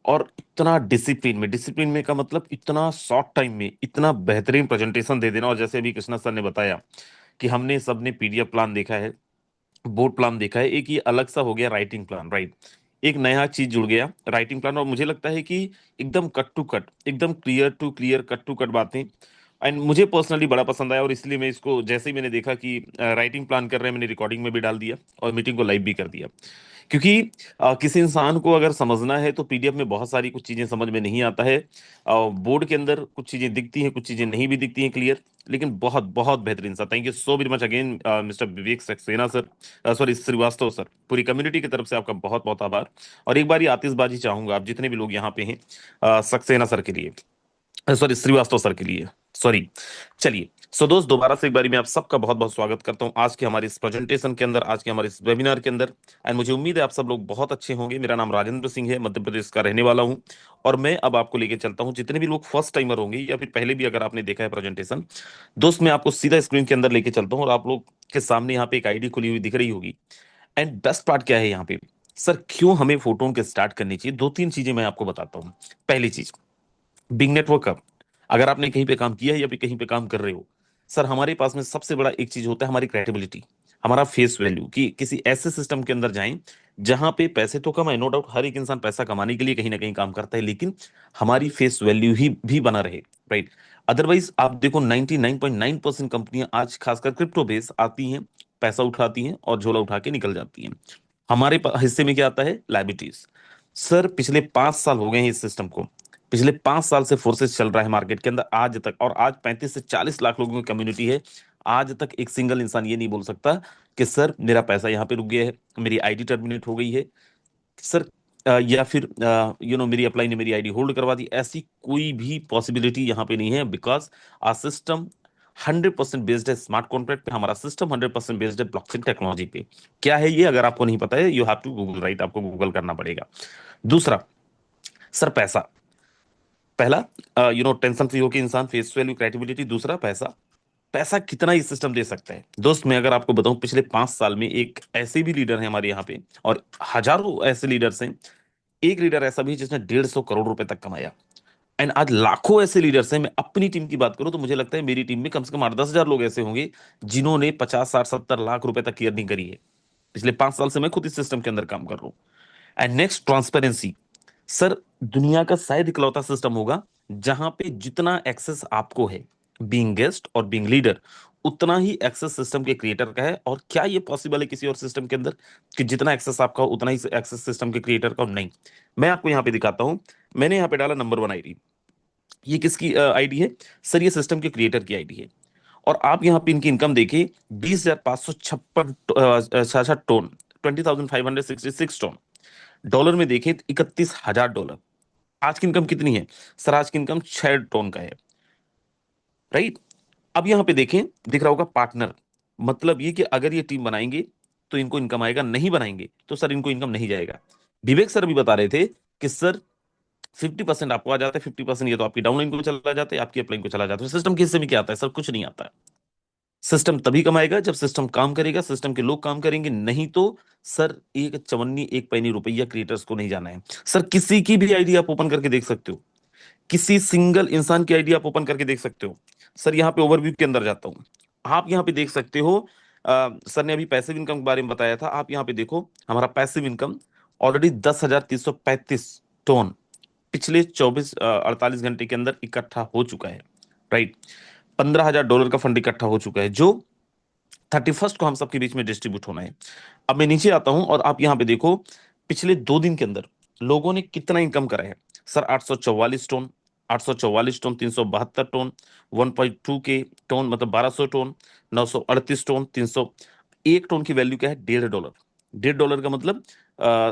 और इतना डिसिप्लिन में का मतलब इतना शॉर्ट टाइम में इतना बेहतरीन प्रेजेंटेशन दे देना। और जैसे अभी कृष्णा सर ने बताया कि हमने सबने पीडीएफ प्लान देखा है, बोर्ड प्लान देखा है, एक ये अलग सा हो गया राइटिंग प्लान, राइट। एक नया चीज जुड़ गया राइटिंग प्लान, और मुझे लगता है कि एकदम कट टू कट, एकदम clear to clear, cut to cut बातें। एंड मुझे पर्सनली बड़ा पसंद आया, और इसलिए मैं इसको जैसे ही मैंने देखा कि राइटिंग प्लान कर रहे हैं, मैंने रिकॉर्डिंग में भी डाल दिया और मीटिंग को लाइव भी कर दिया। क्योंकि किसी इंसान को अगर समझना है तो पीडीएफ में बहुत सारी कुछ चीजें समझ में नहीं आता है। बोर्ड के अंदर कुछ चीजें दिखती हैं, कुछ चीजें नहीं भी दिखती हैं क्लियर, लेकिन बहुत बहुत बेहतरीन sir. Thank you so very much again Mr Vivek Saxena sir, sorry Srivastava sir. पूरी कम्युनिटी की तरफ से आपका बहुत बहुत आभार। और एक बार ये आतिशबाजी चाहूंगा आप जितने भी लोग यहाँ पे हैं सक्सेना सर के लिए, सॉरी श्रीवास्तव सर के लिए, सॉरी। चलिए, सो दोस्त दोबारा से एक बारी मैं आप सबका बहुत बहुत स्वागत करता हूं आज के हमारे इस प्रेजेंटेशन के अंदर, आज के हमारे इस वेबिनार के अंदर। एंड मुझे उम्मीद है आप सब लोग बहुत अच्छे होंगे। मेरा नाम राजेंद्र सिंह है, मध्य प्रदेश का रहने वाला हूं। और मैं अब आपको लेके चलता हूं, जितने भी लोग फर्स्ट टाइमर होंगे या फिर पहले भी अगर आपने देखा है प्रेजेंटेशन, दोस्त मैं आपको सीधा स्क्रीन के अंदर लेके चलता हूँ, और आप लोग के सामने यहाँ पे एक आईडी खुली हुई दिख रही होगी। एंड बेस्ट पार्ट क्या है यहाँ पे, सर क्यों हमें फोटोन के स्टार्ट करनी चाहिए, दो तीन चीजें मैं आपको बताता हूँ। पहली चीज, बिग नेटवर्क हब। अगर आपने कहीं पे काम किया है या फिर कहीं पे काम कर रहे हो, सर हमारे पास में सबसे बड़ा एक चीज होता है हमारी क्रेडिबिलिटी, हमारा फेस वैल्यू, कि किसी ऐसे सिस्टम के अंदर जाएं जहां पे पैसे तो कमाए, नो डाउट हर एक इंसान पैसा कमाने के लिए कहीं ना कहीं काम करता है, लेकिन हमारी फेस वैल्यू ही भी बना रहे, राइट। अदरवाइज आप देखो 99.9% कंपनियां आज खासकर क्रिप्टो बेस आती हैं, पैसा उठाती हैं और झोला उठा के निकल जाती हैं। हमारे हिस्से में क्या आता है, लाइबिलिटीज। सर पिछले 5 साल हो गए हैं इस सिस्टम को, पिछले 5 साल से फोर्सेस चल रहा है मार्केट के अंदर आज तक, और आज 35 से 40 लाख लोगों की कम्युनिटी है। आज तक एक सिंगल इंसान ये नहीं बोल सकता कि सर मेरा पैसा यहाँ पे रुक गया है, मेरी आईडी टर्मिनेट हो गई है सर, या फिर मेरी अप्लाई ने मेरी आईडी होल्ड करवा दी। ऐसी कोई भी पॉसिबिलिटी यहाँ पे नहीं है, बिकॉज आवर सिस्टम 100% बेस्ड है स्मार्ट कॉन्ट्रैक्ट पे, हमारा सिस्टम 100% बेस्ड है ब्लॉकचेन टेक्नोलॉजी पे। क्या है ये, अगर आपको नहीं पता है you have to Google, right, आपको गूगल करना पड़ेगा। दूसरा, सर पैसा, पहला टेंशन फ्री होकर इंसान, फेस वैल्यू, क्रेडिबिलिटी। दूसरा पैसा, पैसा कितना ये सिस्टम दे सकता है। दोस्त मैं अगर आपको बताऊं, पिछले 5 साल में एक ऐसे भी लीडर हैं हमारे यहाँ पे, और हजारों ऐसे लीडर्स हैं, एक लीडर ऐसा भी है जिसने 150 करोड़ रुपए तक कमाया। एंड आज लाखों ऐसे लीडर्स हैं। मैं अपनी टीम की बात करूं तो मुझे लगता है मेरी टीम में कम से कम 8-10 हजार लोग ऐसे होंगे जिन्होंने 50-60-70 लाख रुपए तक की अर्निंग करी है। पिछले 5 साल से मैं खुद इस सिस्टम के अंदर काम कर रहा हूं। And next, transparency. सर दुनिया का शायद इकलौता सिस्टम होगा जहां पे जितना एक्सेस आपको है बीइंग गेस्ट और बीइंग लीडर, उतना ही एक्सेस सिस्टम के क्रिएटर का है। और क्या ये पॉसिबल है किसी और सिस्टम के अंदर कि जितना एक्सेस आपका हो उतना ही एक्सेस सिस्टम के क्रिएटर का हो? नहीं। मैं आपको यहां पे दिखाता हूं, मैंने यहां पे डाला नंबर 1 आईडी। ये किसकी आईडी है सर? ये सिस्टम के क्रिएटर की आईडी है। और आप यहाँ पे इनकी इनकम देखिए, 20,556 टोन, 20,566 टोन। डॉलर में देखें तो 31,000 डॉलर। आज की इनकम कितनी है सर? आज की इनकम 6 टोन का है, राइट। अब यहां पे देखें, दिख रहा होगा पार्टनर, मतलब ये कि अगर ये टीम बनाएंगे तो इनको इनकम आएगा, नहीं बनाएंगे तो सर इनको इनकम नहीं जाएगा। विवेक सर भी बता रहे थे कि सर 50% आपको आ जाता है, 50% ये तो आपकी डाउनलाइन को चला जाता है, आपकी अपलाइन को चला जाता है। सिस्टम के हिस्से में क्या आता है सर? कुछ नहीं आता है। सिस्टम तभी कमाएगा जब सिस्टम काम करेगा, सिस्टम के लोग काम करेंगे, नहीं तो सर एक चवन्नी एक पैनी रुपया क्रिएटर्स को नहीं जाना है। सर किसी की भी आईडी आप ओपन करके देख सकते हो, किसी सिंगल इंसान की आईडी आप ओपन करके देख सकते हो। सर यहाँ पे ओवरव्यू के अंदर जाता हूं, आप यहाँ पे देख सकते हो। सर ने अभी पैसिव इनकम के बारे में बताया था, आप यहाँ पे देखो हमारा पैसिव इनकम ऑलरेडी 10,335 टोन पिछले 48 घंटे के अंदर इकट्ठा हो चुका है, राइट। $15,000 का फंड इकट्ठा हो चुका है, जो 31 को हम सबके बीच में डिस्ट्रीब्यूट होना है। अब मैं नीचे आता हूं और आप यहां पे देखो पिछले 2 दिन के अंदर लोगों ने कितना इनकम करा है सर? 844 टोन, 844 टोन, 372 टोन, 1.2 के टोन मतलब 1200 टोन, 938 टोन, 301 टोन की वैल्यू क्या है? $1.5। $1.5 का मतलब आ,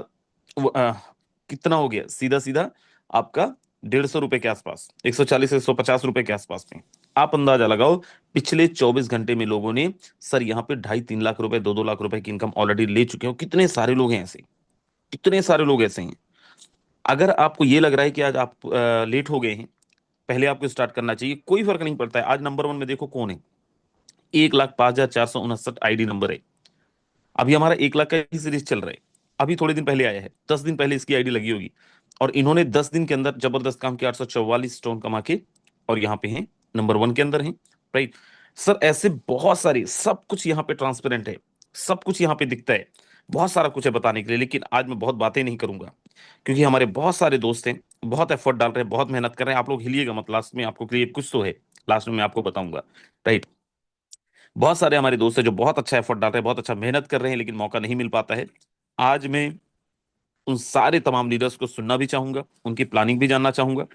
कितना हो गया? सीधा सीधा आपका 150 रुपए के आसपास, 140-150 रुपए के आसपास में। आप अंदाजा लगाओ पिछले 24 घंटे में लोगों ने सर यहाँ पे 2.5-3 लाख रुपए, 2-2 लाख रुपए की इनकम ऑलरेडी ले चुके हो। कितने सारे लोग हैं ऐसे, कितने सारे लोग ऐसे हैं। अगर आपको ये लग रहा है कि आज आप लेट हो गए हैं, पहले आपको स्टार्ट करना चाहिए, कोई फर्क नहीं पड़ता है। आज नंबर 1 में देखो कौन है, 1,05,459 आईडी नंबर है। अभी हमारा 1 लाख का ही सीरीज चल रहा है, अभी थोड़े दिन पहले आया है, 10 दिन पहले इसकी आईडी लगी होगी, और इन्होंने 10 दिन के अंदर जबरदस्त काम किया, 844 टोन कमा के, और यहाँ पे हैं नंबर 1 के अंदर हैं, राइट। सर ऐसे बहुत सारे, सब कुछ यहाँ पे ट्रांसपेरेंट है, सब कुछ यहाँ पे दिखता है, बहुत सारा कुछ है बताने के लिए, लेकिन आज मैं बहुत बातें नहीं करूंगा क्योंकि हमारे बहुत सारे दोस्त हैं, बहुत एफर्ट डाल रहे हैं, बहुत मेहनत कर रहे हैं। आप लोग हिलिएगा मत, लास्ट में आपको क्लियर कुछ तो है, लास्ट में मैं आपको बताऊंगा, राइट। बहुत सारे हमारे दोस्त हैं जो बहुत अच्छा एफर्ट डाल रहे हैं, बहुत अच्छा मेहनत कर रहे हैं, लेकिन मौका नहीं मिल पाता है। आज मैं उन सारे तमाम लीडर्स को सुनना भी चाहूंगा, उनकी प्लानिंग भी जानना चाहूंगा,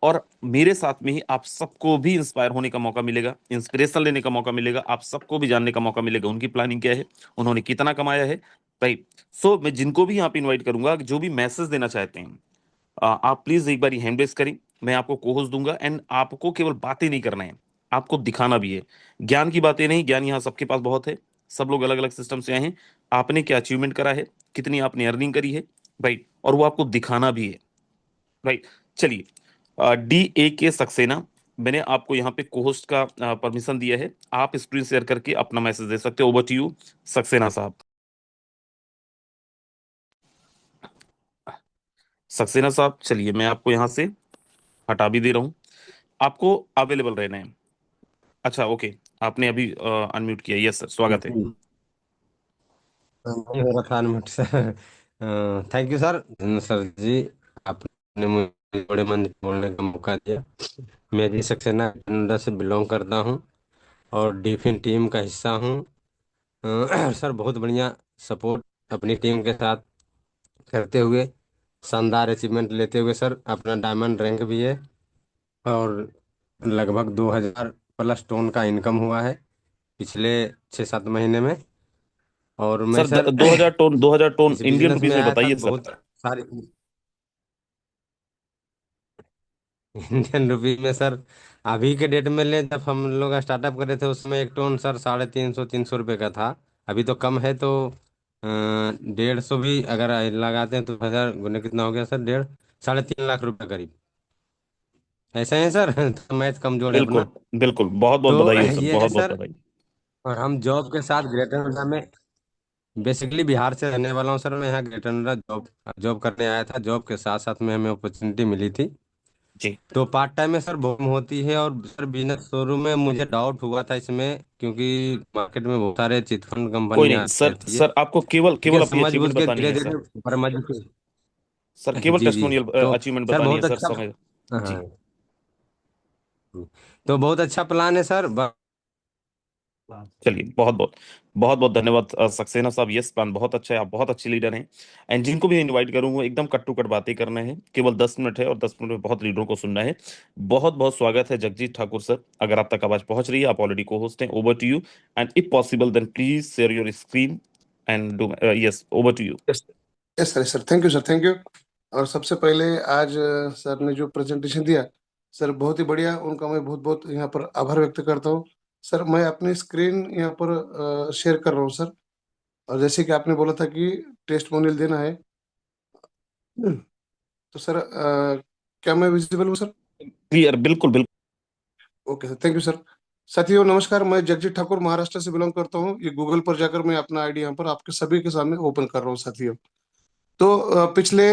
और मेरे साथ में ही आप सबको भी इंस्पायर होने का मौका मिलेगा, इंस्पिरेशन लेने का मौका मिलेगा, आप सबको भी जानने का मौका मिलेगा उनकी प्लानिंग क्या है, उन्होंने कितना कमाया है, राइट। सो मैं जिनको भी यहाँ पे इन्वाइट करूंगा, जो भी मैसेज देना चाहते हैं, आप प्लीज एक बार हैंड रेस करें, मैं आपको कोहोस्ट दूंगा। एंड आपको केवल बातें नहीं करना है, आपको दिखाना भी है। ज्ञान की बातें नहीं, ज्ञान यहाँ सबके पास बहुत है, सब लोग अलग अलग सिस्टम से आए हैं। आपने क्या अचीवमेंट करा है, कितनी आपने अर्निंग करी है, राइट, और वो आपको दिखाना भी है, राइट। चलिए, DAK सक्सेना, मैंने आपको यहाँ पे कोहोस्ट का परमिशन दिया है, आप स्क्रीन शेयर करके अपना मैसेज दे सकते हो। ओवर टू यू सक्सेना साहब। सक्सेना साहब, चलिए मैं आपको यहाँ से हटा भी दे रहा हूँ, आपको अवेलेबल रहना है। अच्छा, ओके, आपने अभी अनम्यूट किया। यस सर, स्वागत है। नहीं हो रहा था unmute sir. Thank you sir. Sir जी, आपने मुझे बड़े मन से बोलने का मौका दिया। मैं जी सक्सेना कनाडा से बिलोंग करता हूँ और डिफिन टीम का हिस्सा हूँ। सर बहुत बढ़िया सपोर्ट अपनी टीम के साथ करते हुए, शानदार अचीवमेंट लेते हुए सर अपना डायमंड रैंक भी है और लगभग 2000 प्लस टोन का इनकम हुआ है पिछले 6-7 महीने में। और मैं सर सर 2000 टोन, 2000 टोन इस इंडियन बिजनेस रुपीज में में आया सर बताइए सर। बहुत सारी इंडियन रुपीज में सर। अभी के डेट में ले, जब हम लोग स्टार्टअप करे थे उसमें एक टोन सर 350-300 रुपये का था। अभी तो कम है, तो 150 भी अगर लगाते हैं तो 1000 गुने कितना हो गया सर, 3.5 लाख रुपए करीब। ऐसा है सर। तो मैथ कमजोर है बिल्कुल अपना। बिल्कुल, बहुत बहुत तो बधाई हो सर, ये है बहुत बहुत सर। बधाई। और हम जॉब के साथ ग्रेटर नोएडा में, बेसिकली बिहार से रहने वाला हूँ सर मैं, यहाँ ग्रेटर नोएडा जॉब जॉब करने आया था। जॉब के साथ साथ में हमें अपॉर्चुनिटी मिली थी, जी, तो पार्ट टाइम में सर बहुत होती है। और सर बिजनेस शुरू में मुझे डाउट हुआ था इसमें, क्योंकि मार्केट में बहुत सारे चिटफंड कोई कंपनियां नहीं आती सर, रहती है। सर आपको केवल ठीक है, केवल अपनी समझ बुझ अचीवमेंट के बतानी धीरे है सर। धीरे समझ के। सर केवल जी जी। टेस्टिमोनियल तो अचीवमेंट सर बतानी है बहुत सर, अच्छा। समझ। जी, हाँ, तो बहुत अच्छा प्लान है सर। चलिए, बहुत बहुत बहुत बहुत धन्यवाद सक्सेना साहब। यस, प्लान बहुत अच्छा है, आप बहुत अच्छे लीडर हैं। एंड जिनको भी इनवाइट करूंगा, एकदम कट टू कट बातें करना है, केवल 10 मिनट है और 10 मिनट में बहुत लीडरों को सुनना है। बहुत बहुत स्वागत है जगजीत ठाकुर सर, अगर आप तक आवाज पहुंच रही है, आप ऑलरेडी को होस्ट हैं। Over to you, and if possible then please share your screen and do. Yes, over to you. Yes yes sir, thank you sir, thank you. और सबसे पहले आज सर ने जो प्रेजेंटेशन दिया, सर बहुत ही बढ़िया, उनका मैं बहुत बहुत यहाँ पर आभार व्यक्त करता हूँ। सर मैं अपनी स्क्रीन यहाँ पर शेयर कर रहा हूँ सर। और जैसे कि आपने बोला था कि टेस्टिमोनियल देना है, तो सर क्या मैं विजिबल हूँ सर? क्लियर, बिल्कुल बिल्कुल। Okay sir, thank you sir. साथियों नमस्कार, मैं जगजीत ठाकुर महाराष्ट्र से बिलोंग करता हूँ। ये गूगल पर जाकर मैं अपना आईडी यहाँ पर आपके सभी के सामने ओपन कर रहा हूँ साथियों। तो पिछले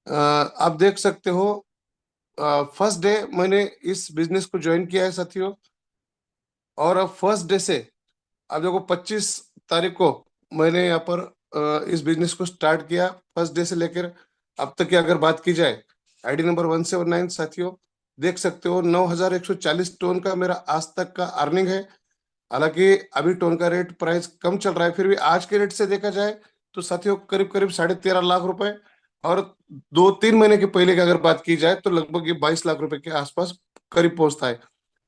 आप देख सकते हो, फर्स्ट डे मैंने इस बिजनेस को ज्वाइन किया है साथियों। और अब फर्स्ट डे से, अब देखो 25 तारीख को मैंने यहाँ पर इस बिजनेस को स्टार्ट किया। फर्स्ट डे से लेकर अब तक की अगर बात की जाए, आईडी नंबर 179 साथियों, देख सकते हो 9140 टोन का मेरा आज तक का अर्निंग है। हालांकि अभी टोन का रेट प्राइस कम चल रहा है, फिर भी आज के रेट से देखा जाए तो साथियों करीब करीब 13.5 लाख रुपए। और 2-3 महीने के पहले की अगर बात की जाए तो लगभग ये 22 लाख रुपए के आसपास करीब पहुंचता है।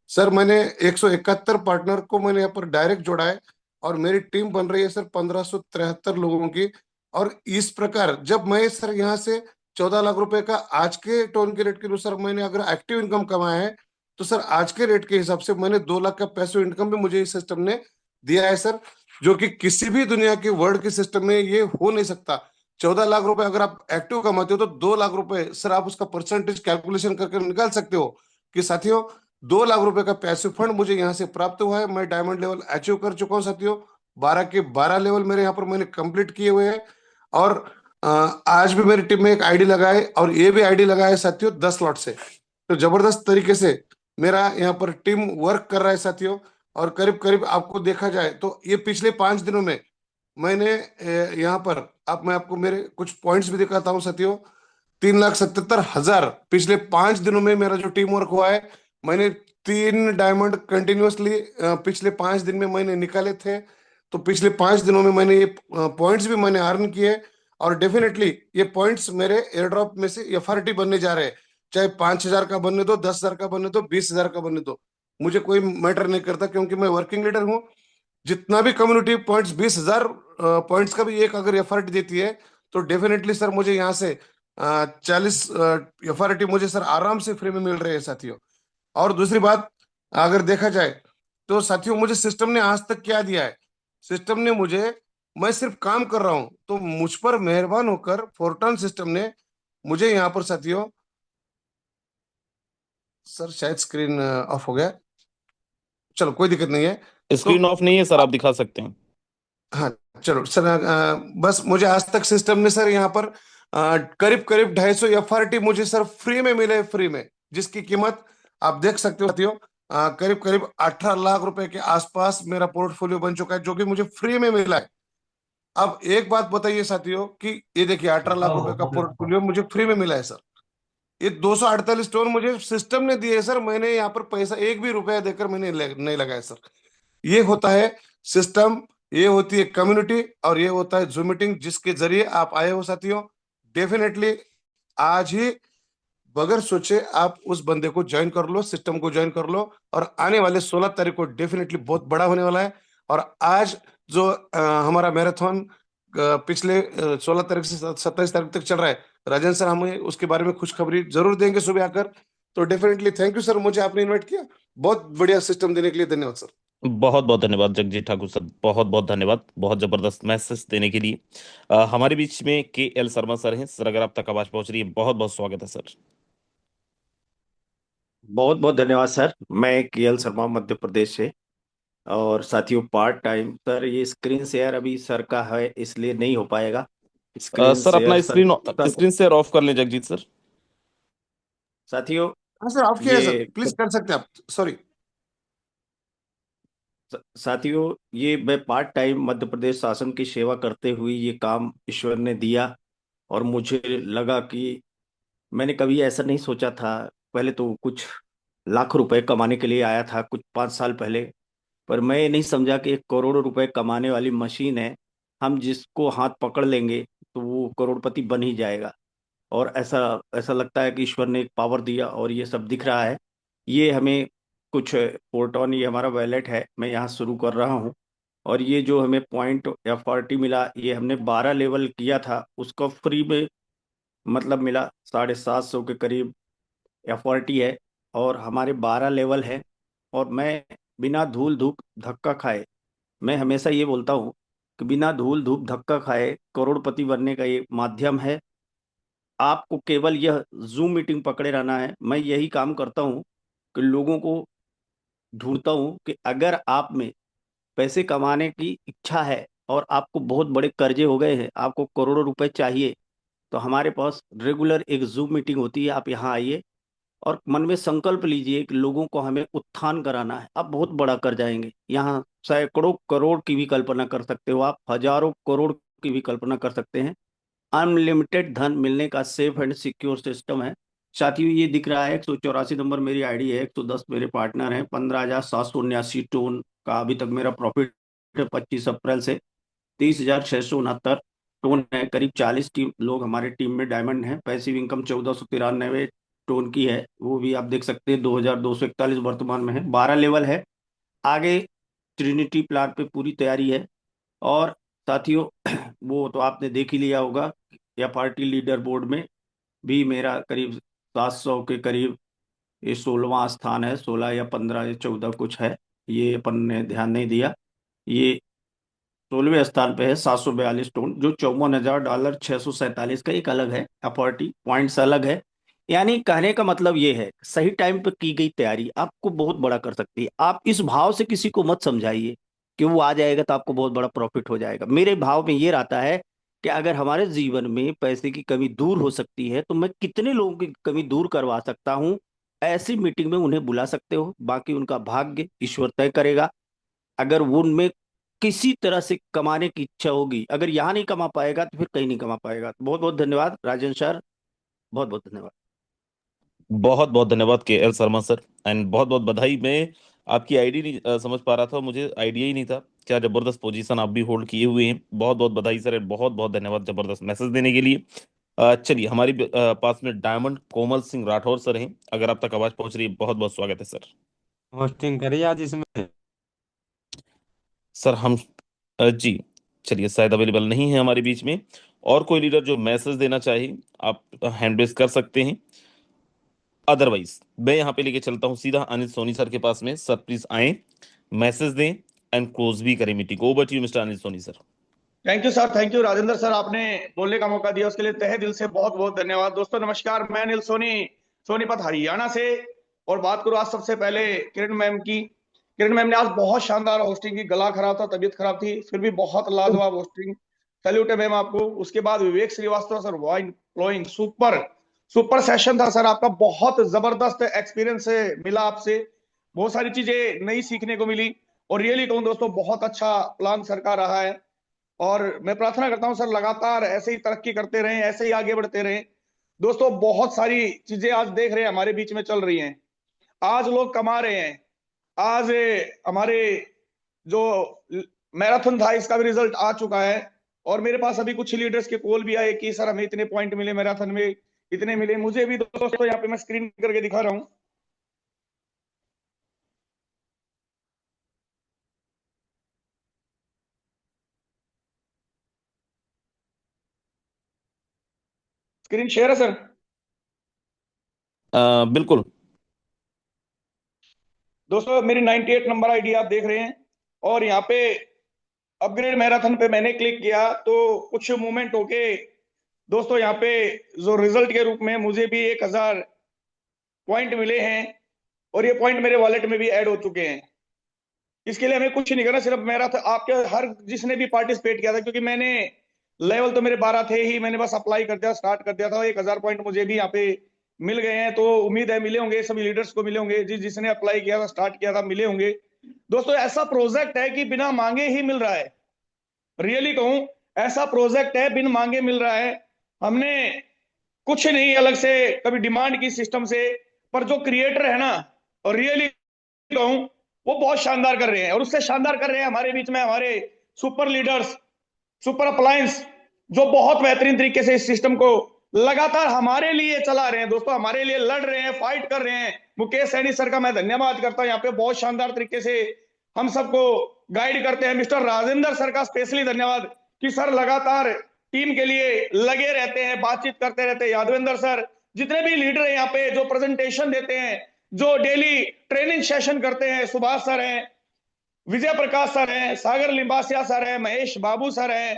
सर मैंने 171 पार्टनर को मैंने यहाँ पर डायरेक्ट जोड़ा है और मेरी टीम बन रही है सर 1573 लोगों की। और इस प्रकार जब मैं सर यहाँ से 14 लाख रुपए का आज के टोन के रेट के अनुसार मैंने अगर एक्टिव इनकम कमाया है, तो सर आज के रेट के हिसाब से मैंने 2 लाख का पैसिव इनकम भी मुझे इस सिस्टम ने दिया है सर, जो कि किसी भी दुनिया के वर्ल्ड के सिस्टम में ये हो नहीं सकता। 14 लाख रुपए अगर आप एक्टिव कमाते हो तो 2 लाख रुपए सर आप उसका परसेंटेज कैलकुलेशन करके निकाल सकते हो कि साथियों 2 लाख रुपए का पैसिव फंड मुझे यहाँ से प्राप्त हुआ है। मैं डायमंड लेवल अचीव कर चुका हूँ साथियों। 12 के 12 लेवल मेरे यहाँ पर मैंने कंप्लीट किए हुए हैं। और आज भी मेरी टीम में एक आईडी लगा है और ये भी आईडी लगा है साथियों 10 स्लॉट से। तो जबरदस्त तरीके से मेरा यहाँ पर टीम वर्क कर रहा है साथियों। और करीब करीब आपको देखा जाए तो ये पिछले 5 दिनों में मैंने यहाँ पर मैं आपको मेरे कुछ पॉइंट्स भी दिखाता हूँ साथियों। 3,77,000 पिछले 5 दिनों में मेरा जो टीम वर्क हुआ है, मैंने 3 डायमंड कंटिन्यूअसली पिछले 5 दिन में मैंने निकाले थे। तो पिछले 5 दिनों में मैंने ये पॉइंट्स भी मैंने अर्न किए, और डेफिनेटली ये पॉइंट्स मेरे एयर ड्रॉप में से एफआरटी बनने जा रहे हैं। चाहे 5,000 का बनने दो, 10,000 का बनने दो, 20,000 का बनने दो, मुझे कोई मैटर नहीं करता, क्योंकि मैं वर्किंग लीडर हूँ। जितना भी कम्युनिटी पॉइंट्स 20,000 पॉइंट्स का भी एक अगर एफआरटी देती है, तो डेफिनेटली सर मुझे यहाँ से 40 एफआरटी मुझे सर आराम से फ्री में मिल रहे हैं साथियों। और दूसरी बात, अगर देखा जाए तो साथियों, मुझे सिस्टम ने आज तक क्या दिया है? सिस्टम ने मुझे, मैं सिर्फ काम कर रहा हूं, तो मुझ पर मेहरबान होकर फोर्टॉन सिस्टम ने मुझे यहाँ पर साथियों, सर शायद स्क्रीन ऑफ हो गया, चलो कोई दिक्कत नहीं है। तो स्क्रीन ऑफ नहीं है सर, आप दिखा सकते हैं। हाँ, चलो सर, बस मुझे आज तक सिस्टम ने सर यहाँ पर करीब करीब 250 एफआरटी मुझे सर फ्री में मिले, फ्री में, जिसकी कीमत आप देख सकते हो साथियों, करीब करीब 18 लाख रुपए के आसपास मेरा पोर्टफोलियो बन चुका है, जो कि मुझे फ्री में मिला है। अब एक बात बताइए साथियों कि ये देखिए 18 लाख रुपए का पोर्टफोलियो मुझे फ्री में मिला है सर। ये 248 टोन मुझे सिस्टम ने दिए है सर, मैंने यहाँ पर पैसा एक भी रुपया देकर मैंने नहीं लगाया सर। ये होता है सिस्टम, ये होती है कम्युनिटी, और ये होता है जूम मीटिंग, जिसके जरिए आप आए हो साथियों। डेफिनेटली आज ही बगैर सोचे आप उस बंदे को ज्वाइन कर लो, सिस्टम को ज्वाइन कर लो, और आने वाले 16 तारीख को डेफिनेटली बहुत बड़ा होने वाला है। और आज जो हमारा मैराथन पिछले 16 तारीख से 27 तारीख तक चल रहा है, राजन सर हमें उसके बारे में खुशखबरी जरूर देंगे सुबह आकर। तो डेफिनेटली थैंक यू सर, मुझे आपने इन्वाइट किया, बहुत बढ़िया सिस्टम देने के लिए धन्यवाद सर। बहुत बहुत धन्यवाद जगजीत ठाकुर सर, बहुत बहुत धन्यवाद, बहुत जबरदस्त मैसेज देने के लिए। हमारे बीच में KL शर्मा सर हैं सर, अगर आप तक आवाज पहुंच रही है, बहुत बहुत स्वागत है सर। बहुत बहुत धन्यवाद सर। मैं KL शर्मा मध्य प्रदेश से। और साथियों, पार्ट टाइम सर, ये स्क्रीन शेयर अभी सर का है इसलिए नहीं हो पाएगा। स्क्रीन सर शेयर अपना सर स्क्रीन शेयर ऑफ कर लें जगजीत सर। साथियों, हाँ सर, ऑफ किया है सर, ये प्लीज कर सकते हैं आप, सॉरी। साथियों, ये मैं पार्ट टाइम मध्य प्रदेश शासन की सेवा करते हुए ये काम ईश्वर ने दिया। और मुझे लगा कि मैंने कभी ऐसा नहीं सोचा था। पहले तो कुछ लाख रुपए कमाने के लिए आया था कुछ 5 साल पहले। पर मैं ये नहीं समझा कि 1 करोड़ रुपए कमाने वाली मशीन है, हम जिसको हाथ पकड़ लेंगे तो वो करोड़पति बन ही जाएगा। और ऐसा ऐसा लगता है कि ईश्वर ने एक पावर दिया और ये सब दिख रहा है। ये हमें कुछ पोर्टॉन, ये हमारा वैलेट है, मैं यहाँ शुरू कर रहा हूँ। और ये जो हमें पॉइंट एफआरटी मिला, ये हमने 12 लेवल किया था, उसको फ्री में मतलब मिला 750 के करीब एफआरटी है। और हमारे 12 लेवल है। और मैं बिना धूल धूप धक्का खाए, मैं हमेशा ये बोलता हूँ कि बिना धूल धूप धक्का खाए करोड़पति बनने का ये माध्यम है। आपको केवल यह जूम मीटिंग पकड़े रहना है। मैं यही काम करता हूँ कि लोगों को ढूंढता हूँ कि अगर आप में पैसे कमाने की इच्छा है और आपको बहुत बड़े कर्जे हो गए हैं, आपको करोड़ों रुपए चाहिए, तो हमारे पास रेगुलर एक जूम मीटिंग होती है। आप यहाँ आइए और मन में संकल्प लीजिए कि लोगों को हमें उत्थान कराना है। आप बहुत बड़ा कर जाएंगे। यहाँ सैकड़ों करोड़ की भी कल्पना कर सकते हो, आप हजारों करोड़ की भी कल्पना कर सकते हैं। अनलिमिटेड धन मिलने का सेफ एंड सिक्योर सिस्टम है। साथियों, ये दिख रहा है 184 नंबर मेरी आईडी है, 110 मेरे पार्टनर हैं, 15,779 टोन का अभी तक मेरा प्रॉफिट है। 25 अप्रैल से 30,669 टोन है। करीब 40 टीम लोग हमारे टीम में डायमंड हैं। पैसिव इनकम 1493 टोन की है, वो भी आप देख सकते हैं। 2,241 वर्तमान में है। 12 लेवल है। आगे ट्रिनिटी प्लान पे पूरी तैयारी है। और साथियों, वो तो आपने देख ही लिया होगा, या पार्टी लीडर बोर्ड में भी मेरा करीब 700 के करीब, ये 16वां स्थान है। 16 या 15 या 14 कुछ है, ये अपन ने ध्यान नहीं दिया। ये 16वें स्थान पे है, 742 टोन, जो $54,000 647 का एक अलग है। अपॉर्टी पॉइंट्स अलग है। यानी कहने का मतलब ये है, सही टाइम पे की गई तैयारी आपको बहुत बड़ा कर सकती है। आप इस भाव से किसी को मत समझाइए कि वो आ जाएगा तो आपको बहुत बड़ा प्रॉफिट हो जाएगा। मेरे भाव में ये रहता है कि अगर हमारे जीवन में पैसे की कमी दूर हो सकती है तो मैं कितने लोगों की कमी दूर करवा सकता हूं। ऐसी मीटिंग में उन्हें बुला सकते हो, बाकी उनका भाग्य ईश्वर तय करेगा। अगर वो उनमें किसी तरह से कमाने की इच्छा होगी, अगर यहाँ नहीं कमा पाएगा तो फिर कहीं नहीं कमा पाएगा। बहुत बहुत धन्यवाद राजन सर, बहुत बहुत धन्यवाद। बहुत बहुत धन्यवाद के एल शर्मा सर, एंड बहुत बहुत बधाई। मैं आपकी आईडी नहीं समझ पा रहा था, मुझे आइडिया ही नहीं था क्या जबरदस्त पोजीशन आप भी होल्ड किए हुए हैं। बहुत बहुत बधाई सर, and बहुत बहुत धन्यवाद जबरदस्त मैसेज देने के लिए। चलिए, हमारी पास में डायमंड कोमल सिंह राठौर सर हैं, अगर आप तक आवाज पहुंच रही है, बहुत बहुत स्वागत है सर। होस्टिंग करिए आज इसमें। सर हम जी, चलिए, शायद अवेलेबल नहीं है हमारे बीच में। और कोई लीडर जो मैसेज देना चाहे, आप हैंड रेज कर सकते हैं। अदरवाइज मैं यहाँ पे लेके चलता हूँ सीधा अनिल सोनी सर के पास में। सर प्लीज आए, मैसेज दें एंड क्लोज भी करें meeting. Over to you Mr Anil Soni sir. Thank you sir, thank you Rajendra sir, आपने बोलने का मौका दिया उसके लिए तहे दिल से बहुत बहुत धन्यवाद। दोस्तों नमस्कार, मैं अनिल सोनी, सोनीपत हरियाणा से। और बात करूँ आज सबसे पहले किरण मैम की। किरण मैम ने आज बहुत शानदार होस्टिंग की, गला खराब था, तबीयत खराब थी, फिर भी बहुत लाजवाब होस्टिंग। सैल्यूट है मैम आपको। उसके बाद Vivek Shrivastava sir, wine flowing, super super session था सर आपका, बहुत जबरदस्त एक्सपीरियंस मिला आपसे, बहुत सारी चीजें नई सीखने को मिली। और रियली कहूँ दोस्तों, बहुत अच्छा प्लान सर का रहा है। और मैं प्रार्थना करता हूं सर लगातार ऐसे ही तरक्की करते रहें, ऐसे ही आगे बढ़ते रहें। दोस्तों बहुत सारी चीजें आज देख रहे हैं हमारे बीच में चल रही हैं। आज लोग कमा रहे हैं। आज हमारे जो मैराथन था इसका भी रिजल्ट आ चुका है। और मेरे पास अभी कुछ लीडर्स के कॉल भी आए कि सर हमें इतने पॉइंट मिले मैराथन में, इतने मिले मुझे भी। दोस्तों यहाँ पे मैं स्क्रीन करके दिखा रहा हूँ। स्क्रीन शेयर है सर? बिल्कुल। दोस्तों मेरी 98 नंबर आईडी आप देख रहे हैं। और यहाँ पे अपग्रेड मैराथन पे मैंने क्लिक किया तो कुछ मूवमेंट होके दोस्तों यहाँ पे जो रिजल्ट के रूप में मुझे भी 1000 पॉइंट मिले हैं। और ये पॉइंट मेरे वॉलेट में भी ऐड हो चुके हैं। इसके लिए हमें कुछ नहीं करना, सिर्फ मैराथन आपके हर जिसने भी पार्टिसिपेट किया था, क्योंकि मैंने लेवल तो मेरे 12 थे ही, मैंने बस अप्लाई कर दिया, स्टार्ट कर दिया था। 1000 पॉइंट मुझे भी यहाँ पे मिल गए हैं। तो उम्मीद है मिले होंगे, सभी लीडर्स को मिले होंगे, जिसने अप्लाई किया था, स्टार्ट किया था, मिले होंगे। दोस्तों ऐसा प्रोजेक्ट है कि बिना मांगे ही मिल रहा है। रियली कहूं, ऐसा प्रोजेक्ट है बिन मांगे मिल रहा है। हमने कुछ नहीं अलग से कभी डिमांड की सिस्टम से, पर जो क्रिएटर है ना, और रियली कहूं वो बहुत शानदार कर रहे हैं। और उससे शानदार कर रहे हैं हमारे बीच में हमारे सुपर लीडर्स, सुपर अप्लायंस, जो बहुत बेहतरीन तरीके से इस सिस्टम को लगातार हमारे लिए चला रहे हैं। दोस्तों हमारे लिए लड़ रहे हैं, फाइट कर रहे हैं। मुकेश सैनी सर का मैं धन्यवाद करता हूं, यहाँ पे बहुत शानदार तरीके से हम सबको गाइड करते हैं। मिस्टर राजेंद्र सर का स्पेशली धन्यवाद कि सर लगातार टीम के लिए लगे रहते हैं, बातचीत करते रहते हैं। यादवेंद्र सर, जितने भी लीडर हैं यहाँ पे जो प्रेजेंटेशन देते हैं, जो डेली ट्रेनिंग सेशन करते हैं, सुभाष सर हैं, विजय प्रकाश सर हैं, सागर लिंबासिया सर हैं, महेश बाबू सर हैं,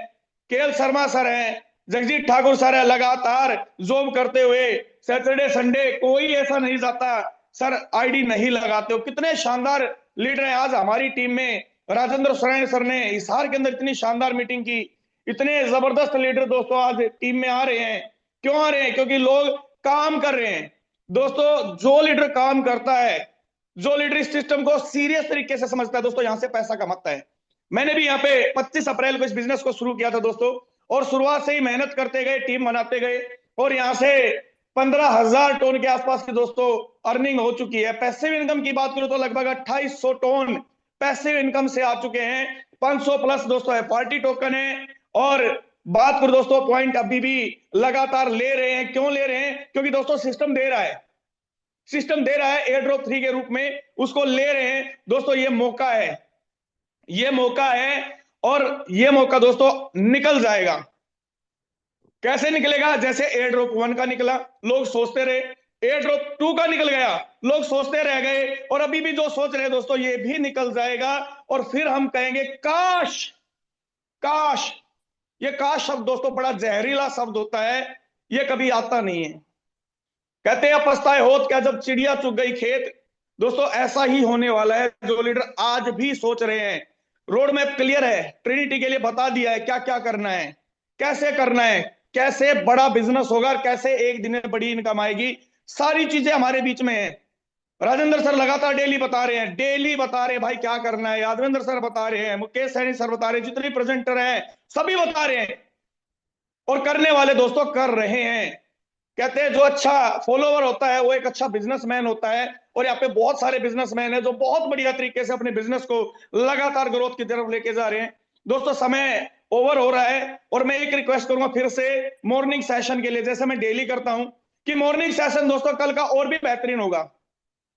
केएल शर्मा सर हैं, जगजीत ठाकुर सर है, लगातार जॉब करते हुए सैटरडे संडे कोई ऐसा नहीं जाता सर आईडी नहीं लगाते हो। कितने शानदार लीडर हैं आज हमारी टीम में। राजेंद्र सोरेन सर ने हिसार के अंदर इतनी शानदार मीटिंग की। इतने जबरदस्त लीडर दोस्तों आज टीम में आ रहे हैं। क्यों आ रहे हैं? क्योंकि लोग काम कर रहे हैं। दोस्तों जो लीडर काम करता है, जो लीडर इस सिस्टम को सीरियस तरीके से समझता है, दोस्तों यहां से पैसा कमाता है। मैंने भी यहाँ पे 25 अप्रैल को इस बिजनेस को शुरू किया था दोस्तों, और शुरुआत से ही मेहनत करते गए, टीम बनाते गए, और यहाँ से 15,000 टन के आसपास की दोस्तों अर्निंग हो चुकी है। पैसिव इनकम की बात करूं तो लगभग 2800 टन पैसिव इनकम से आ चुके हैं। 500 प्लस दोस्तों है पार्टी टोकन है। और बात करूं दोस्तों, पॉइंट अभी भी लगातार ले रहे हैं। क्यों ले रहे हैं? क्योंकि दोस्तों सिस्टम दे रहा है, सिस्टम दे रहा है एयर ड्रॉप 3 के रूप में, उसको ले रहे हैं दोस्तों। ये मौका है, ये मौका है, और ये मौका दोस्तों निकल जाएगा। कैसे निकलेगा? जैसे एयर ड्रॉप 1 का निकला, लोग सोचते रहे, एयर ड्रॉप 2 का निकल गया, लोग सोचते रह गए, और अभी भी जो सोच रहे हैं दोस्तों ये भी निकल जाएगा। और फिर हम कहेंगे काश, काश। ये काश शब्द दोस्तों बड़ा जहरीला शब्द होता है, ये कभी आता नहीं है। कहते हैं पछताए होत क्या जब चिड़िया चुग गई खेत। दोस्तों ऐसा ही होने वाला है। जो लीडर आज भी सोच रहे हैं, रोड मैप क्लियर है, ट्रिनिटी के लिए बता दिया है क्या क्या करना है, कैसे करना है, कैसे बड़ा बिजनेस होगा, कैसे एक दिन में बड़ी इनकम आएगी, सारी चीजें हमारे बीच में है। राजेंद्र सर लगातार डेली बता रहे हैं, डेली बता रहे हैं भाई क्या करना है। यादवेंद्र सर बता रहे हैं, मुकेश सैनी सर बता रहे हैं, जितने प्रेजेंटर हैं सभी बता रहे हैं। और करने वाले दोस्तों कर रहे हैं। कहते हैं जो अच्छा फॉलोवर होता है वो एक अच्छा बिजनेसमैन होता है, और यहाँ पे बहुत सारे बिजनेसमैन हैं जो बहुत बढ़िया तरीके से अपने बिजनेस को लगातार ग्रोथ की तरफ लेके जा रहे हैं। दोस्तों समय ओवर हो रहा है, और मैं एक रिक्वेस्ट करूंगा फिर से मॉर्निंग सेशन के लिए, जैसे मैं डेली करता हूं, कि मॉर्निंग सेशन दोस्तों कल का और भी बेहतरीन होगा।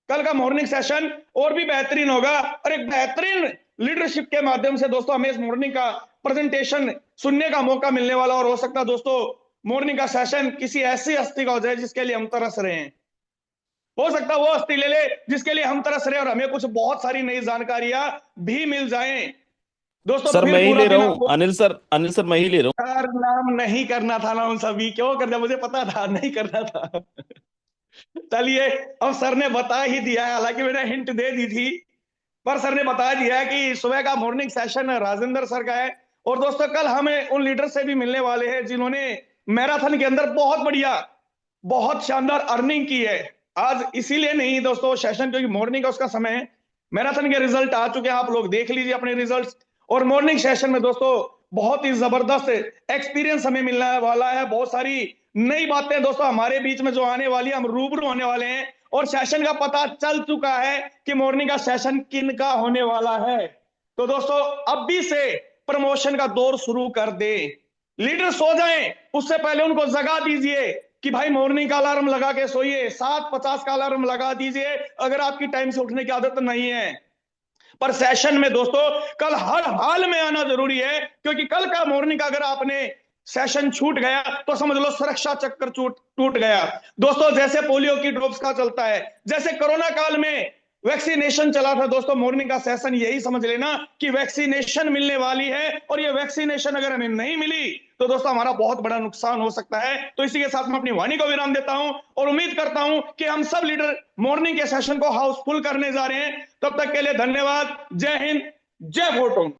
कल का मॉर्निंग सेशन और भी बेहतरीन होगा, और एक बेहतरीन लीडरशिप के माध्यम से दोस्तों हमें इस मॉर्निंग का प्रेजेंटेशन सुनने का मौका मिलने वाला, और हो सकता है दोस्तों मॉर्निंग का सेशन किसी ऐसी हस्ती का हो जाए जिसके लिए हम तरस रहे हैं। हो सकता है वो हस्ती ले ले जिसके लिए हम तरस रहे हैं, और हमें कुछ बहुत सारी नई जानकारियां भी मिल जाएं। दोस्तों सर फिर मैं ही पूरा ले रहा दिन हूँ, आपको अनिल सर मैं ही ले रहा हूँ। यार नाम नहीं करना था ना उन सभी, क्यों करना, मुझे पता था नहीं करना था। चलिए, अब सर ने बता ही दिया है, हालांकि मैंने हिंट दे दी थी, पर सर ने बता दिया है कि सुबह का मॉर्निंग सेशन राजेंद्र सर का है। और दोस्तों कल हमें उन लीडर से भी मिलने वाले हैं जिन्होंने मैराथन के अंदर बहुत बढ़िया, बहुत शानदार अर्निंग की है। आज इसीलिए नहीं दोस्तों सेशन, क्योंकि मॉर्निंग का उसका समय है, मैराथन के रिजल्ट आ चुके हैं, आप लोग देख लीजिए अपने रिजल्ट्स। और मॉर्निंग सेशन में दोस्तों बहुत ही जबरदस्त एक्सपीरियंस हमें मिलने वाला है, बहुत सारी नई बातें दोस्तों हमारे बीच में जो आने वाली है, हम रूबरू होने वाले हैं, और सेशन का पता चल चुका है कि मॉर्निंग का सेशन किन का होने वाला है। तो दोस्तों अभी से प्रमोशन का दौर शुरू कर दे, लीडर सो जाएं उससे पहले उनको जगा दीजिए कि भाई मॉर्निंग का अलार्म लगा के सोइए, 7:50 का अलार्म लगा दीजिए अगर आपकी टाइम से उठने की आदत नहीं है। पर सेशन में दोस्तों कल हर हाल में आना जरूरी है, क्योंकि कल का मॉर्निंग अगर आपने सेशन छूट गया तो समझ लो सुरक्षा चक्कर टूट गया। दोस्तों जैसे पोलियो की ड्रॉप्स का चलता है, जैसे कोरोना काल में वैक्सीनेशन चला था, दोस्तों मॉर्निंग का सेशन यही समझ लेना कि वैक्सीनेशन मिलने वाली है, और ये वैक्सीनेशन अगर हमें नहीं मिली तो दोस्तों हमारा बहुत बड़ा नुकसान हो सकता है। तो इसी के साथ मैं अपनी वाणी को विराम देता हूं, और उम्मीद करता हूं कि हम सब लीडर मॉर्निंग के सेशन को हाउसफुल करने जा रहे हैं। तब तक के लिए धन्यवाद। जय हिंद, जय फोर्टून।